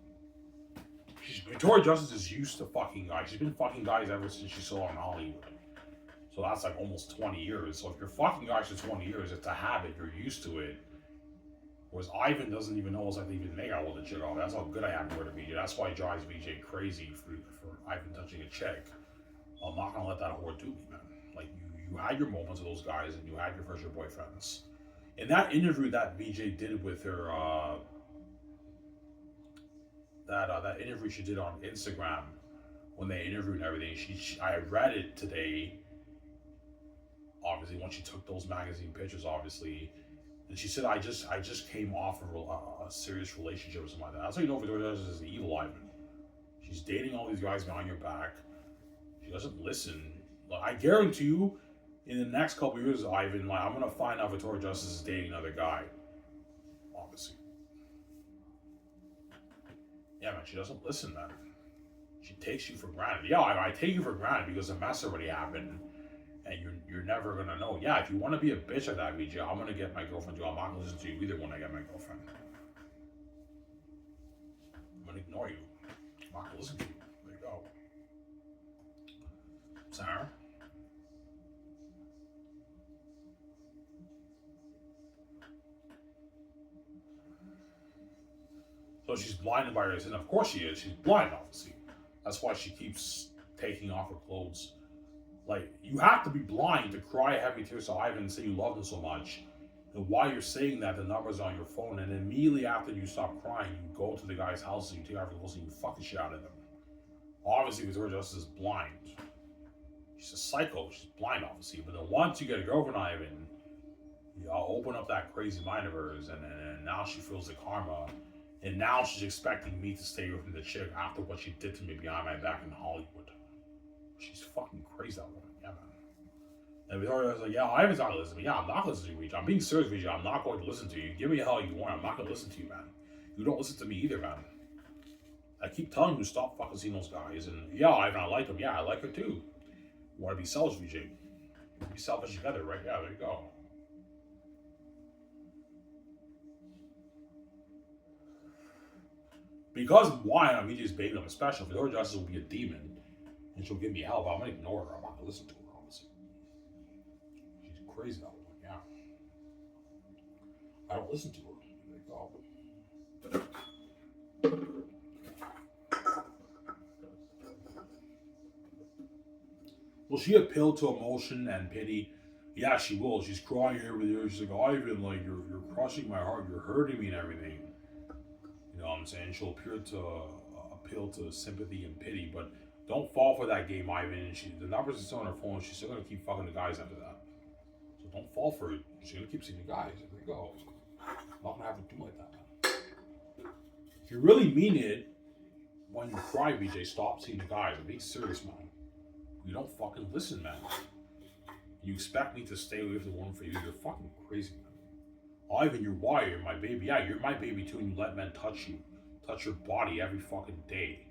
Speaker 1: Victoria Justice is used to fucking guys. She's been fucking guys ever since she saw in Hollywood. So that's like almost 20 years. So if you're fucking guys for 20 years, it's a habit. You're used to it. Whereas Ivan doesn't even know it's like even make out with a chick off. That's how good I am with a VJ. That's why it drives VJ crazy for Ivan touching a chick. I'm not gonna let that whore do me, man. Like you had your moments with those guys and you had your first year boyfriends. In that interview that VJ did with her, that interview she did on Instagram when they interviewed and everything, I read it today. Obviously, when she took those magazine pictures, obviously. And she said, I just came off of a serious relationship or something like that. That's how you know Victoria Justice is evil, Ivan. She's dating all these guys behind your back. She doesn't listen. Like, I guarantee you, in the next couple of years, Ivan, like, I'm going to find out Victoria Justice is dating another guy. Obviously. Yeah, man, she doesn't listen, man. She takes you for granted. Yeah, I take you for granted because the mess already happened. And you're never gonna know. Yeah, if you want to be a bitch at that VJ, I'm gonna get my girlfriend too. I'm not gonna listen to you either when I get my girlfriend. I'm gonna ignore you. I'm not gonna listen to you. There you go. Sarah? So she's blinded by her, and of course she is. She's blind, obviously. That's why she keeps taking off her clothes. Like, you have to be blind to cry heavy tears to Ivan and say you love him so much. And while you're saying that, the number's on your phone, and immediately after you stop crying, you go to the guy's house and you take off your clothes and you fuck the shit out of them. Obviously, Victoria Justice is blind. She's a psycho. She's blind, obviously. But then once you get a girlfriend, Ivan, you open up that crazy mind of hers, and now she feels the karma. And now she's expecting me to stay with the chick after what she did to me behind my back in Hollywood. She's fucking crazy, that woman. Yeah, man. And Victoria was like, yeah, Ivan's not listening to me. Yeah, I'm not listening to you, I'm being serious with you. I'm not going to listen to you. Give me the hell you want. I'm not going to listen to you, man. You don't listen to me either, man. I keep telling you to stop fucking seeing those guys. And yeah, Ivan, I like them. Yeah, I like her too. You want to be selfish, VJ? Be selfish together, right? Yeah, there you go. Because why I'm VJ's baby, I'm special. Victoria Justice will be a demon, and she'll give me help. I'm gonna ignore her. I'm not gonna listen to her. Honestly, she's crazy. That woman. Yeah, I don't listen to her. There you go. Will she appeal to emotion and pity? Yeah, she will. She's crying every day. She's like, Ivan, like you're crushing my heart. You're hurting me and everything. You know what I'm saying? She'll appeal to sympathy and pity, but don't fall for that game, Ivan. The numbers are still on her phone. She's still gonna keep fucking the guys after that. So don't fall for it. She's gonna keep seeing the guys. There you go. I'm not gonna have to do like that, man. If you really mean it, when you cry, VJ, stop seeing the guys. I'm being serious, man. You don't fucking listen, man. You expect me to stay away from the woman for you. You're fucking crazy, man. Ivan, you're why? You're my baby. Yeah, you're my baby too, and you let men touch you. Touch your body every fucking day.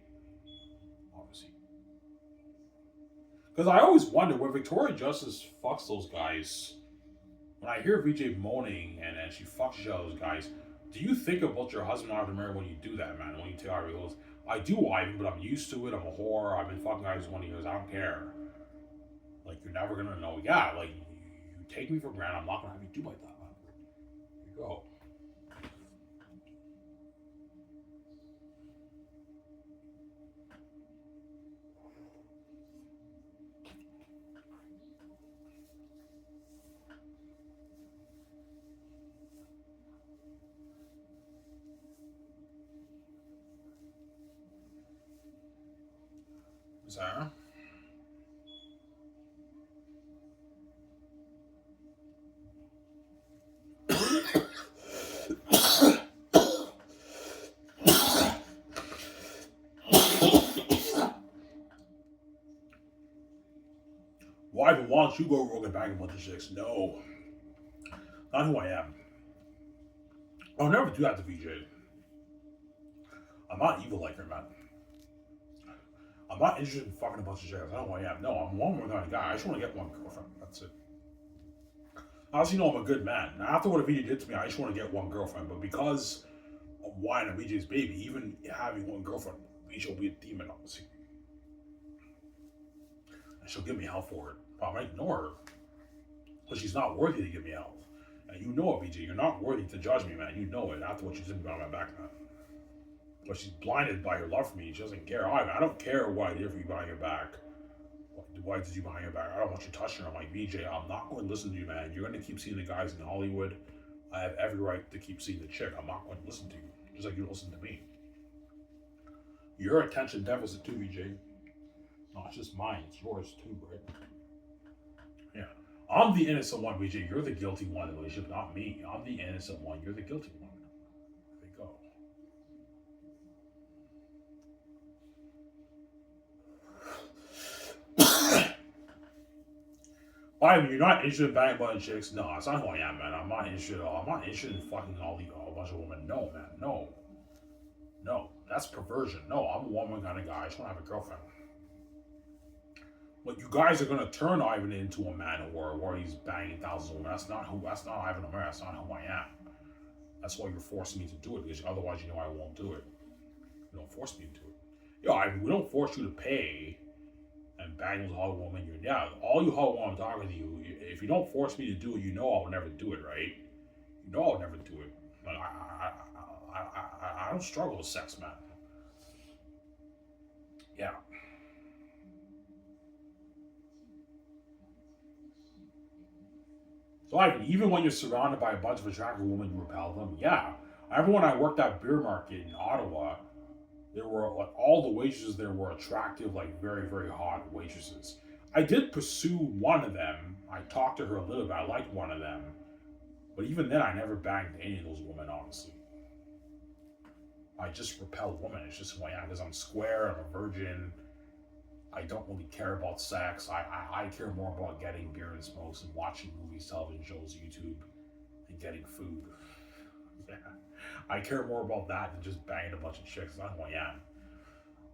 Speaker 1: Obviously. Because I always wonder, when Victoria Justice fucks those guys, when I hear VJ moaning and she fucks you out of those guys, do you think about your husband out of the mirror when you do that, man? When you take out your clothes? I do, Ivan, but I'm used to it. I'm a whore. I've been fucking guys 20 years. I don't care. Like, you're never gonna know. Yeah, like, you take me for granted. I'm not gonna have you do like that, man. There you go. Sarah? Why even want you go rogue and bang a bunch of chicks? No. Not who I am. I'll never do that to VJ. I'm not evil like her, man. I'm not interested in fucking a bunch of chicks. I don't know who I am. No, I'm one more kind of guy. I just want to get one girlfriend. That's it. Obviously, I'm a good man. Now, after what a VJ did to me, I just want to get one girlfriend. But because of why I'm VJ's baby, even having one girlfriend, VJ will be a demon, obviously. And she'll give me hell for it. But I might ignore her. But she's not worthy to give me hell. And you know it, VJ. You're not worthy to judge me, man. You know it after what you did behind my back, man. But she's blinded by her love for me. She doesn't care. I don't care what I did for you behind your back. Why did you behind your back? I don't want you touching her. I'm like, VJ, I'm not going to listen to you, man. You're going to keep seeing the guys in Hollywood. I have every right to keep seeing the chick. I'm not going to listen to you. Just like you listen to me. Your attention deficit too, VJ. Not just mine. It's yours too, right? Yeah. I'm the innocent one, VJ. You're the guilty one in the relationship, not me. I'm the innocent one. You're the guilty one. There you go. Ivan, you're not interested in banging a bunch of chicks? No, that's not who I am, man. I'm not interested at all. I'm not interested in fucking a bunch of women. No, man. No. No. That's perversion. No, I'm a woman kind of guy. I just want to have a girlfriend. But you guys are going to turn Ivan into a man of war where he's banging thousands of women. That's not Ivan O'Mara. That's not who I am. That's why you're forcing me to do it, because otherwise you know I won't do it. You don't force me to do it. Yo, Ivan, we don't force you to pay and bang those hot women. All you hot women I'm talking to you, if you don't force me to do it, you know I will never do it, right? You know I'll never do it. But I don't struggle with sex, man. Yeah. So like, even when you're surrounded by a bunch of attractive women, you repel them. Yeah. I remember when I worked at beer market in Ottawa, there were like all the waitresses there were attractive, like very, very hot waitresses. I did pursue one of them. I talked to her a little bit. I liked one of them. But even then, I never banged any of those women, honestly. I just repel women. It's just who I am because I'm square, I'm a virgin. I don't really care about sex. I care more about getting beer and smokes and watching movies, television shows, YouTube, and getting food. Yeah. I care more about that than just banging a bunch of chicks. That's who I am,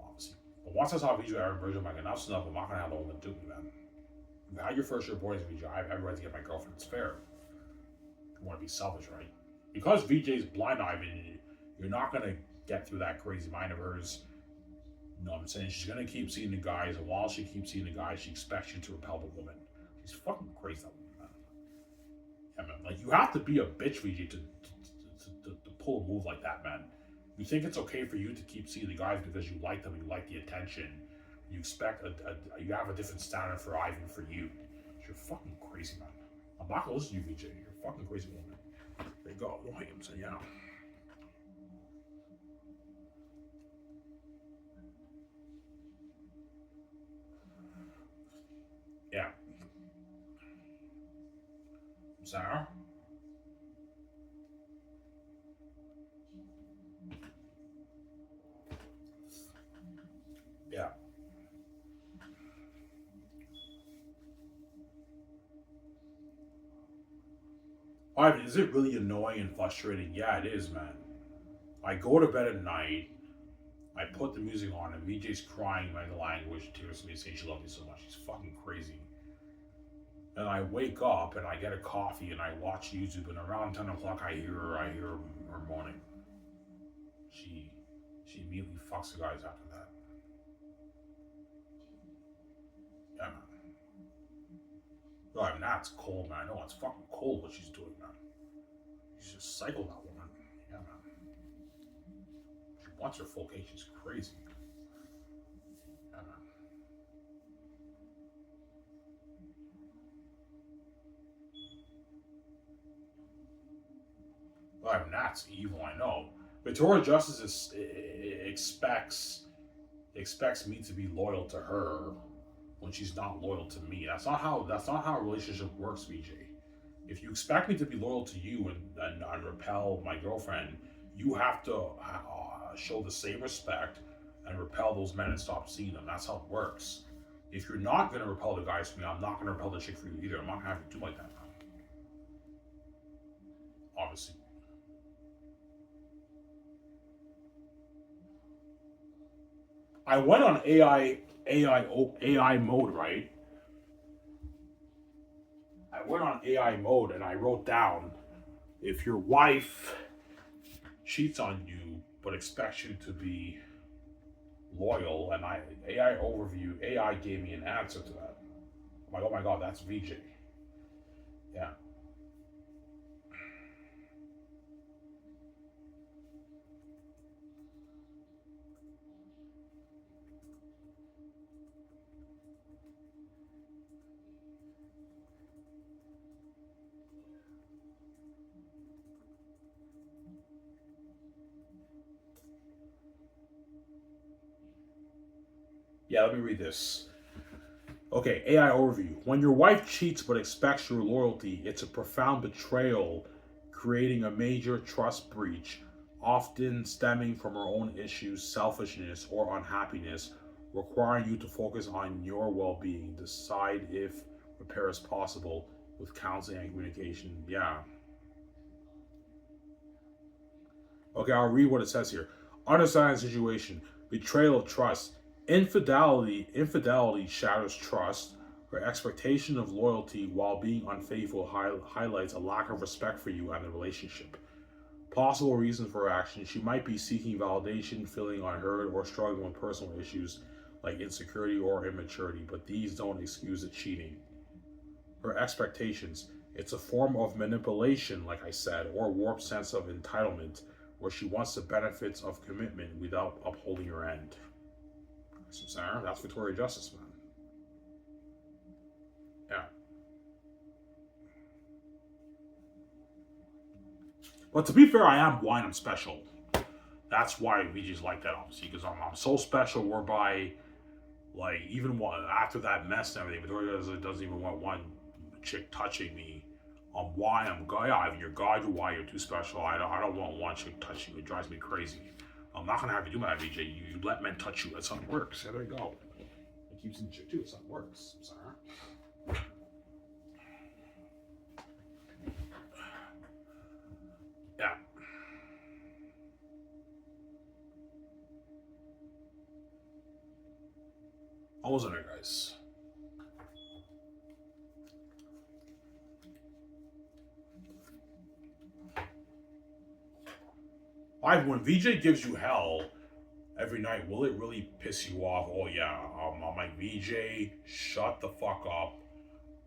Speaker 1: obviously. But once I saw VJ Aaron Virgin, I'm like, enough's enough. I'm not going to have the woman do me, man. If you had your first year boys, VJ, I have every right to get my girlfriend. It's fair. You want to be selfish, right? Because VJ's blind Ivan, you're not going to get through that crazy mind of hers. You know what I'm saying? She's going to keep seeing the guys, and while she keeps seeing the guys, she expects you to repel the woman. She's fucking crazy, that woman, man. Yeah, man. Like, you have to be a bitch, VJ, to pull a move like that, man. You think it's okay for you to keep seeing the guys because you like them, you like the attention. You expect you have a different standard for Ivan for you. You're fucking crazy, man. I'm not gonna listen to you, VJ. You're a fucking crazy woman. There you go. Don't hate him, saying, yeah. Yeah. Sarah? Yeah. Ivan, is it really annoying and frustrating? Yeah, it is, man. I go to bed at night, I put the music on, and VJ's crying my language, tears to me, saying she loves me so much. She's fucking crazy. And I wake up and I get a coffee and I watch YouTube, and around 10 o'clock I hear her moaning. She she immediately fucks the guys after that. Yeah, man. Oh, I mean, that's cold, man. I know it's fucking cold what she's doing, man. She's just cycled that woman. Yeah, man. She wants her full cake. She's crazy. Yeah, man. Oh, I mean, that's evil. I know. Victoria Justice expects me to be loyal to her when she's not loyal to me. That's not how a relationship works, VJ. If you expect me to be loyal to you and repel my girlfriend, you have to show the same respect and repel those men and stop seeing them. That's how it works. If you're not gonna repel the guys for me, I'm not gonna repel the chick for you either. I'm not gonna have you do like that, man. Obviously. I went on AI mode, right? I went on AI mode and I wrote down, if your wife cheats on you but expects you to be loyal, and AI gave me an answer to that. I'm like, oh my god, that's VJ. Yeah. Yeah, let me read this. Okay, AI overview. When your wife cheats but expects your loyalty, it's a profound betrayal, creating a major trust breach, often stemming from her own issues, selfishness, or unhappiness, requiring you to focus on your well being. Decide if repair is possible with counseling and communication. Yeah. Okay, I'll read what it says here. Understand the situation. Betrayal of trust. Infidelity shatters trust. Her expectation of loyalty while being unfaithful highlights a lack of respect for you and the relationship. Possible reasons for her action. She might be seeking validation, feeling unheard, or struggling with personal issues like insecurity or immaturity, but these don't excuse the cheating. Her expectations. It's a form of manipulation, like I said, or warped sense of entitlement, where she wants the benefits of commitment without upholding her end. That's Victoria Justice, man. Yeah. But to be fair, I am blind. I'm special. That's why VJ's like that, obviously, because I'm so special. Whereby, like, even after that mess and everything, Victoria doesn't even want one chick touching me. Why I'm you're God, why you're too special. I don't want one chick touching you. It drives me crazy. I'm not gonna have you do my VJ. You let men touch you. That's how it works. Yeah, there you go. It keeps in chick too. That's how it works. Sorry. Yeah. Almost there, guys. When VJ gives you hell every night, will it really piss you off? Oh yeah, I'm like, VJ, shut the fuck up.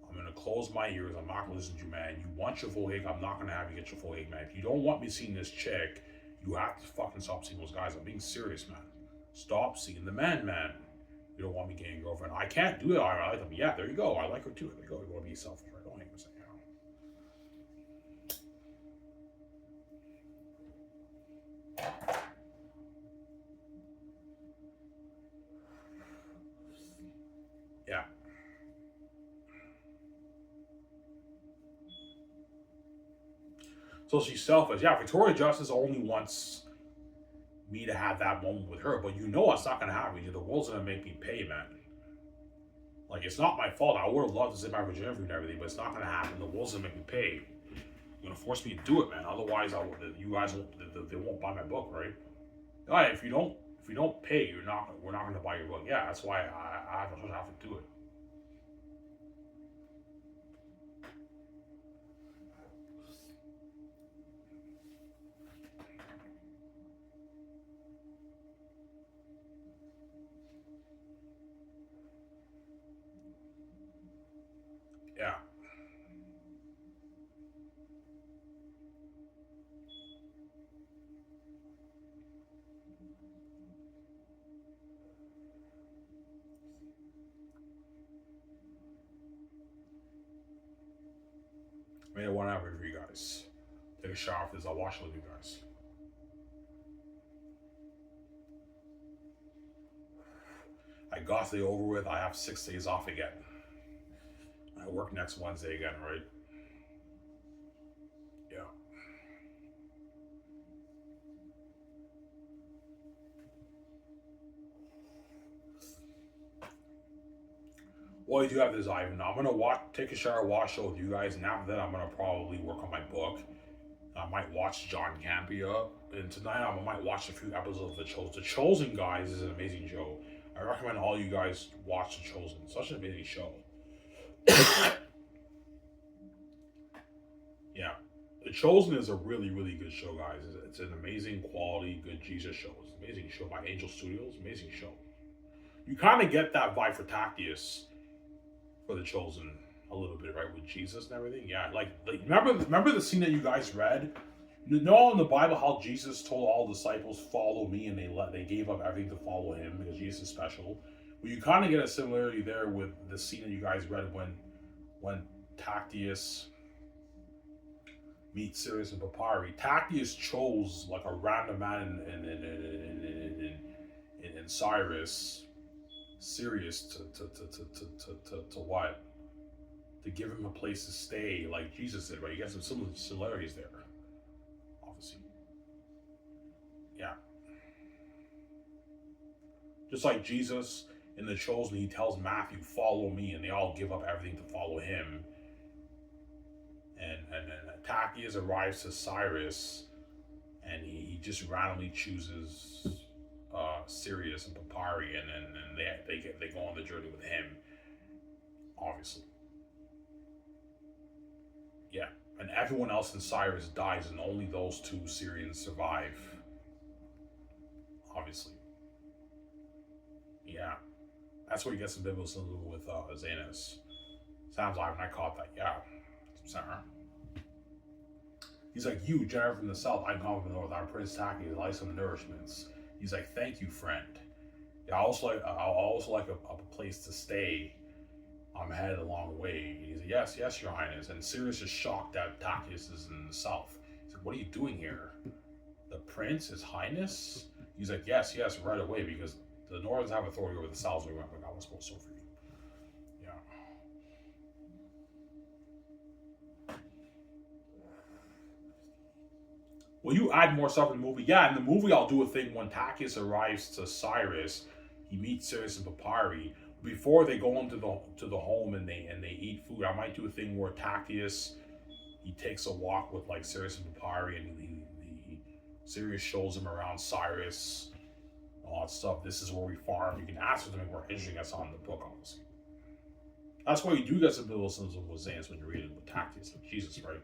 Speaker 1: I'm gonna close my ears. I'm not gonna listen to you, man. You want your full hig, I'm not gonna have you get your full hig, man. If you don't want me seeing this chick, you have to fucking stop seeing those guys. I'm being serious, man. Stop seeing the man. You don't want me getting a girlfriend. I can't do it. I like them. Yeah, there you go. I like her too. There you go. You want to be selfish, right? Don't hate me, you know. Yeah. So she's selfish. Yeah, Victoria Justice only wants me to have that moment with her, but you know it's not gonna happen. The world's gonna make me pay, man. Like, it's not my fault. I would have loved to sit my virginity and everything, but it's not gonna happen. The world's gonna make me pay. You're gonna force me to do it, man. Otherwise, you guys won't. They won't buy my book, right? Alright, if you don't pay, we're not gonna buy your book. Yeah, that's why I have to do it. Yeah. I made it 1 hour for you guys. Take a shower after this. I'll watch it with you guys. I got the over with. I have 6 days off again. I work next Wednesday again, right? Yeah. Well, you do have this, Ivan. I'm gonna take a shower, wash out with you guys, and after that, I'm gonna probably work on my book. I might watch John Campea, and tonight I might watch a few episodes of The Chosen. The Chosen, guys, is an amazing show. I recommend all you guys watch The Chosen. It's such an amazing show. Yeah, The Chosen is a really, really good show, guys. It's an amazing quality, good Jesus show. It's an amazing show by Angel Studios. Amazing show. You kind of get that vibe for Tactius for The Chosen a little bit, right, with Jesus and everything. Yeah, like remember the scene that you guys read. You know, in the Bible, how Jesus told all the disciples, "Follow me," and they gave up everything to follow him because Jesus is special. Well, you kind of get a similarity there with the scene that you guys read when Tactius meets Sirius and Papyri. Tactius chose like a random man in Sirius to what? To give him a place to stay, like Jesus did, right? You got some similarities there, obviously. Yeah. Just like Jesus in The Chosen, he tells Matthew, "Follow me," and they all give up everything to follow him. And Tactius arrives to Cyrus, and he just randomly chooses Sirius and Papyri, and then they go on the journey with him, obviously. Yeah, and everyone else in Cyrus dies, and only those 2 Syrians survive. Obviously. Yeah, that's where you get some biblical symbolism with Zanus. Sounds like when I caught that. Yeah, Sarah. He's like, you, Jennifer from the south, I come from the north. I'm Prince Taki. I like some nourishments. He's like, thank you, friend. Yeah, I also like a place to stay. I'm headed a long way. He's like, yes, your highness. And Sirius is shocked that Tacius is in the south. He's like, what are you doing here? The prince, his highness? He's like, yes, right away, because the Northerners have authority over the South. So we went, like, I was supposed to for you. Yeah. Will you add more stuff in the movie? Yeah, in the movie, I'll do a thing when Tacius arrives to Cyrus. He meets Sirius and Papyri. Before they go into the home and they eat food, I might do a thing where Tacius, he takes a walk with like Sirius and Papyri, and Sirius shows him around Cyrus, all that stuff. This is where we farm. You can ask for something more interesting that's on the book, obviously. That's why you do get some biblical symbols with Xanus when you read it with Tacius. Like, Jesus, right?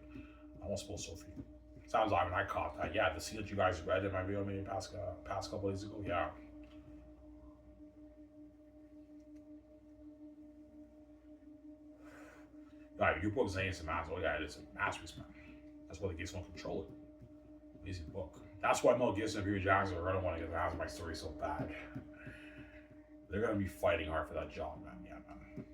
Speaker 1: I won't spoil so for you. Sounds like when I caught that. Yeah, the scene that you guys read in my video maybe past couple days ago. Yeah. Right, your book's Xanus and Master. Oh yeah, it's a masterpiece, man. That's why the Gates won't control it. Amazing book. That's why Mel Gibson and Peter Jackson are running one to get the house of my story so bad. They're gonna be fighting hard for that job, man. Yeah, man.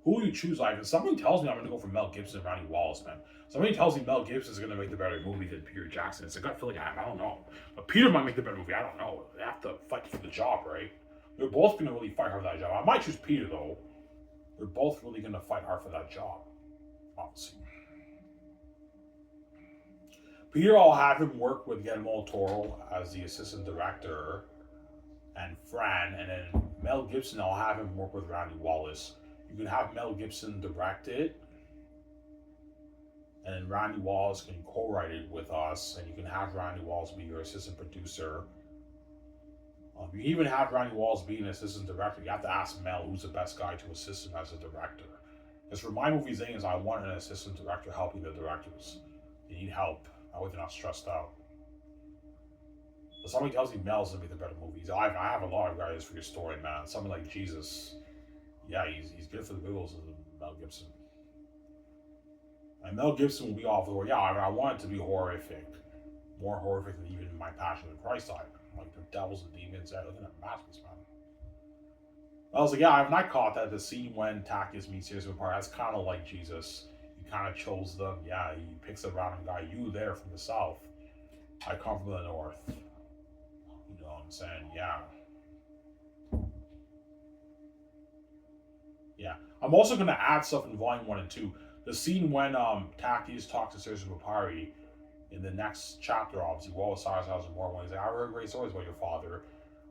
Speaker 1: Who will you choose, Ivan? Something tells me I'm gonna go for Mel Gibson and Randy Wallace, man. Somebody tells me Mel Gibson is gonna make the better movie than Peter Jackson. It's a gut feeling I have. I don't know, but Peter might make the better movie. I don't know. They have to fight for the job, right? They're both gonna really fight hard for that job. I might choose Peter though. They're both really gonna fight hard for that job, obviously. Peter, I'll have him work with Guillermo del Toro as the assistant director and Fran, and then Mel Gibson, I'll have him work with Randy Wallace. You can have Mel Gibson direct it, and then Randy Wallace can co-write it with us, and you can have Randy Wallace be your assistant producer. You can even have Randy Wallace be an assistant director. You have to ask Mel who's the best guy to assist him as a director. Because for my movie thing is I want an assistant director helping the directors. They need help. That way they're not stressed out. But somebody tells me Mel's gonna be the better movies. I have a lot of guys for your story, man. Something like Jesus. Yeah, he's good for the Biggles as Mel Gibson. And Mel Gibson will be off the horror. Yeah, I want it to be horrific. More horrific than even my Passion of the Christ time. Like the devils and demons. Looking at masterpiece, man. I was like, yeah, I've not caught that. The scene when Tacius meets Sirius apart, that's kind of like Jesus. He kind of chose them. Yeah, he picks a random guy. You there from the south. I come from the north. You know what I'm saying? Yeah. Yeah. I'm also going to add stuff in Volume 1 and 2. The scene when Tacius talks to Sirius and Papyri in the next chapter, obviously, Wallace Cyrus has more when he's like, I heard great stories about your father.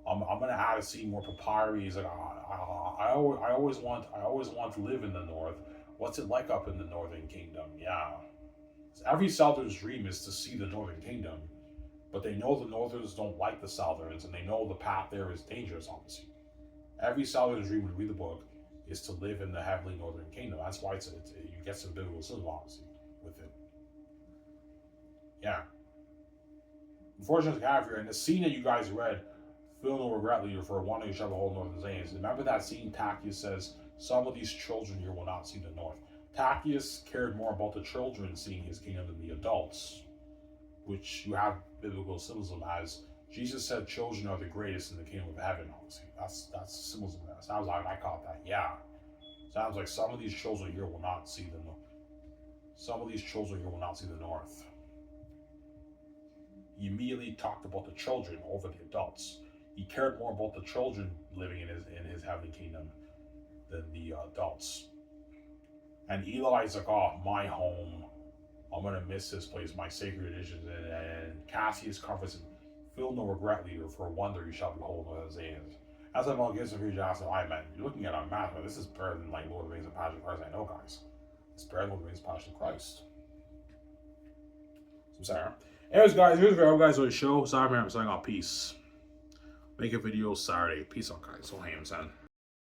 Speaker 1: I'm going to add a scene where Papyri is like, I always want to live in the north. What's it like up in the Northern Kingdom? Yeah. Every Southerner's dream is to see the Northern Kingdom, but they know the Northerners don't like the Southerns, and they know the path there is dangerous, obviously. Every Southerner's dream when you read the book is to live in the heavenly Northern Kingdom. That's why you get some biblical symbols, obviously, with it. Yeah. Unfortunately, I have here, in the scene that you guys read, feel no regret, leader, for wanting to shove a hole north of the Zanes. Remember that scene Tacius says, some of these children here will not see the north. Tacius cared more about the children seeing his kingdom than the adults, which you have biblical symbolism as Jesus said children are the greatest in the kingdom of heaven, obviously. That's symbolism. That sounds like I caught that. Yeah. Sounds like some of these children here will not see the north. Some of these children here will not see the north. He immediately talked about the children over the adults. He cared more about the children living in his heavenly kingdom than the adults. And Eli's like, oh, my home. I'm going to miss this place, my sacred editions. And Cassius comforts him, feel no regret, leader, for a wonder you shall behold with his hands. As I'm all gives him Peter Jackson, you're looking at a map, but this is better than like Lord of the Rings and Passion of Christ. I know, guys. It's better than Lord of the Rings and Passion of Christ. So I'm sorry. Anyways, guys, here's where guys on the show. Sorry, man, I'm saying, peace. Make a video Saturday. Peace out, guys. So, hey, I'm saying.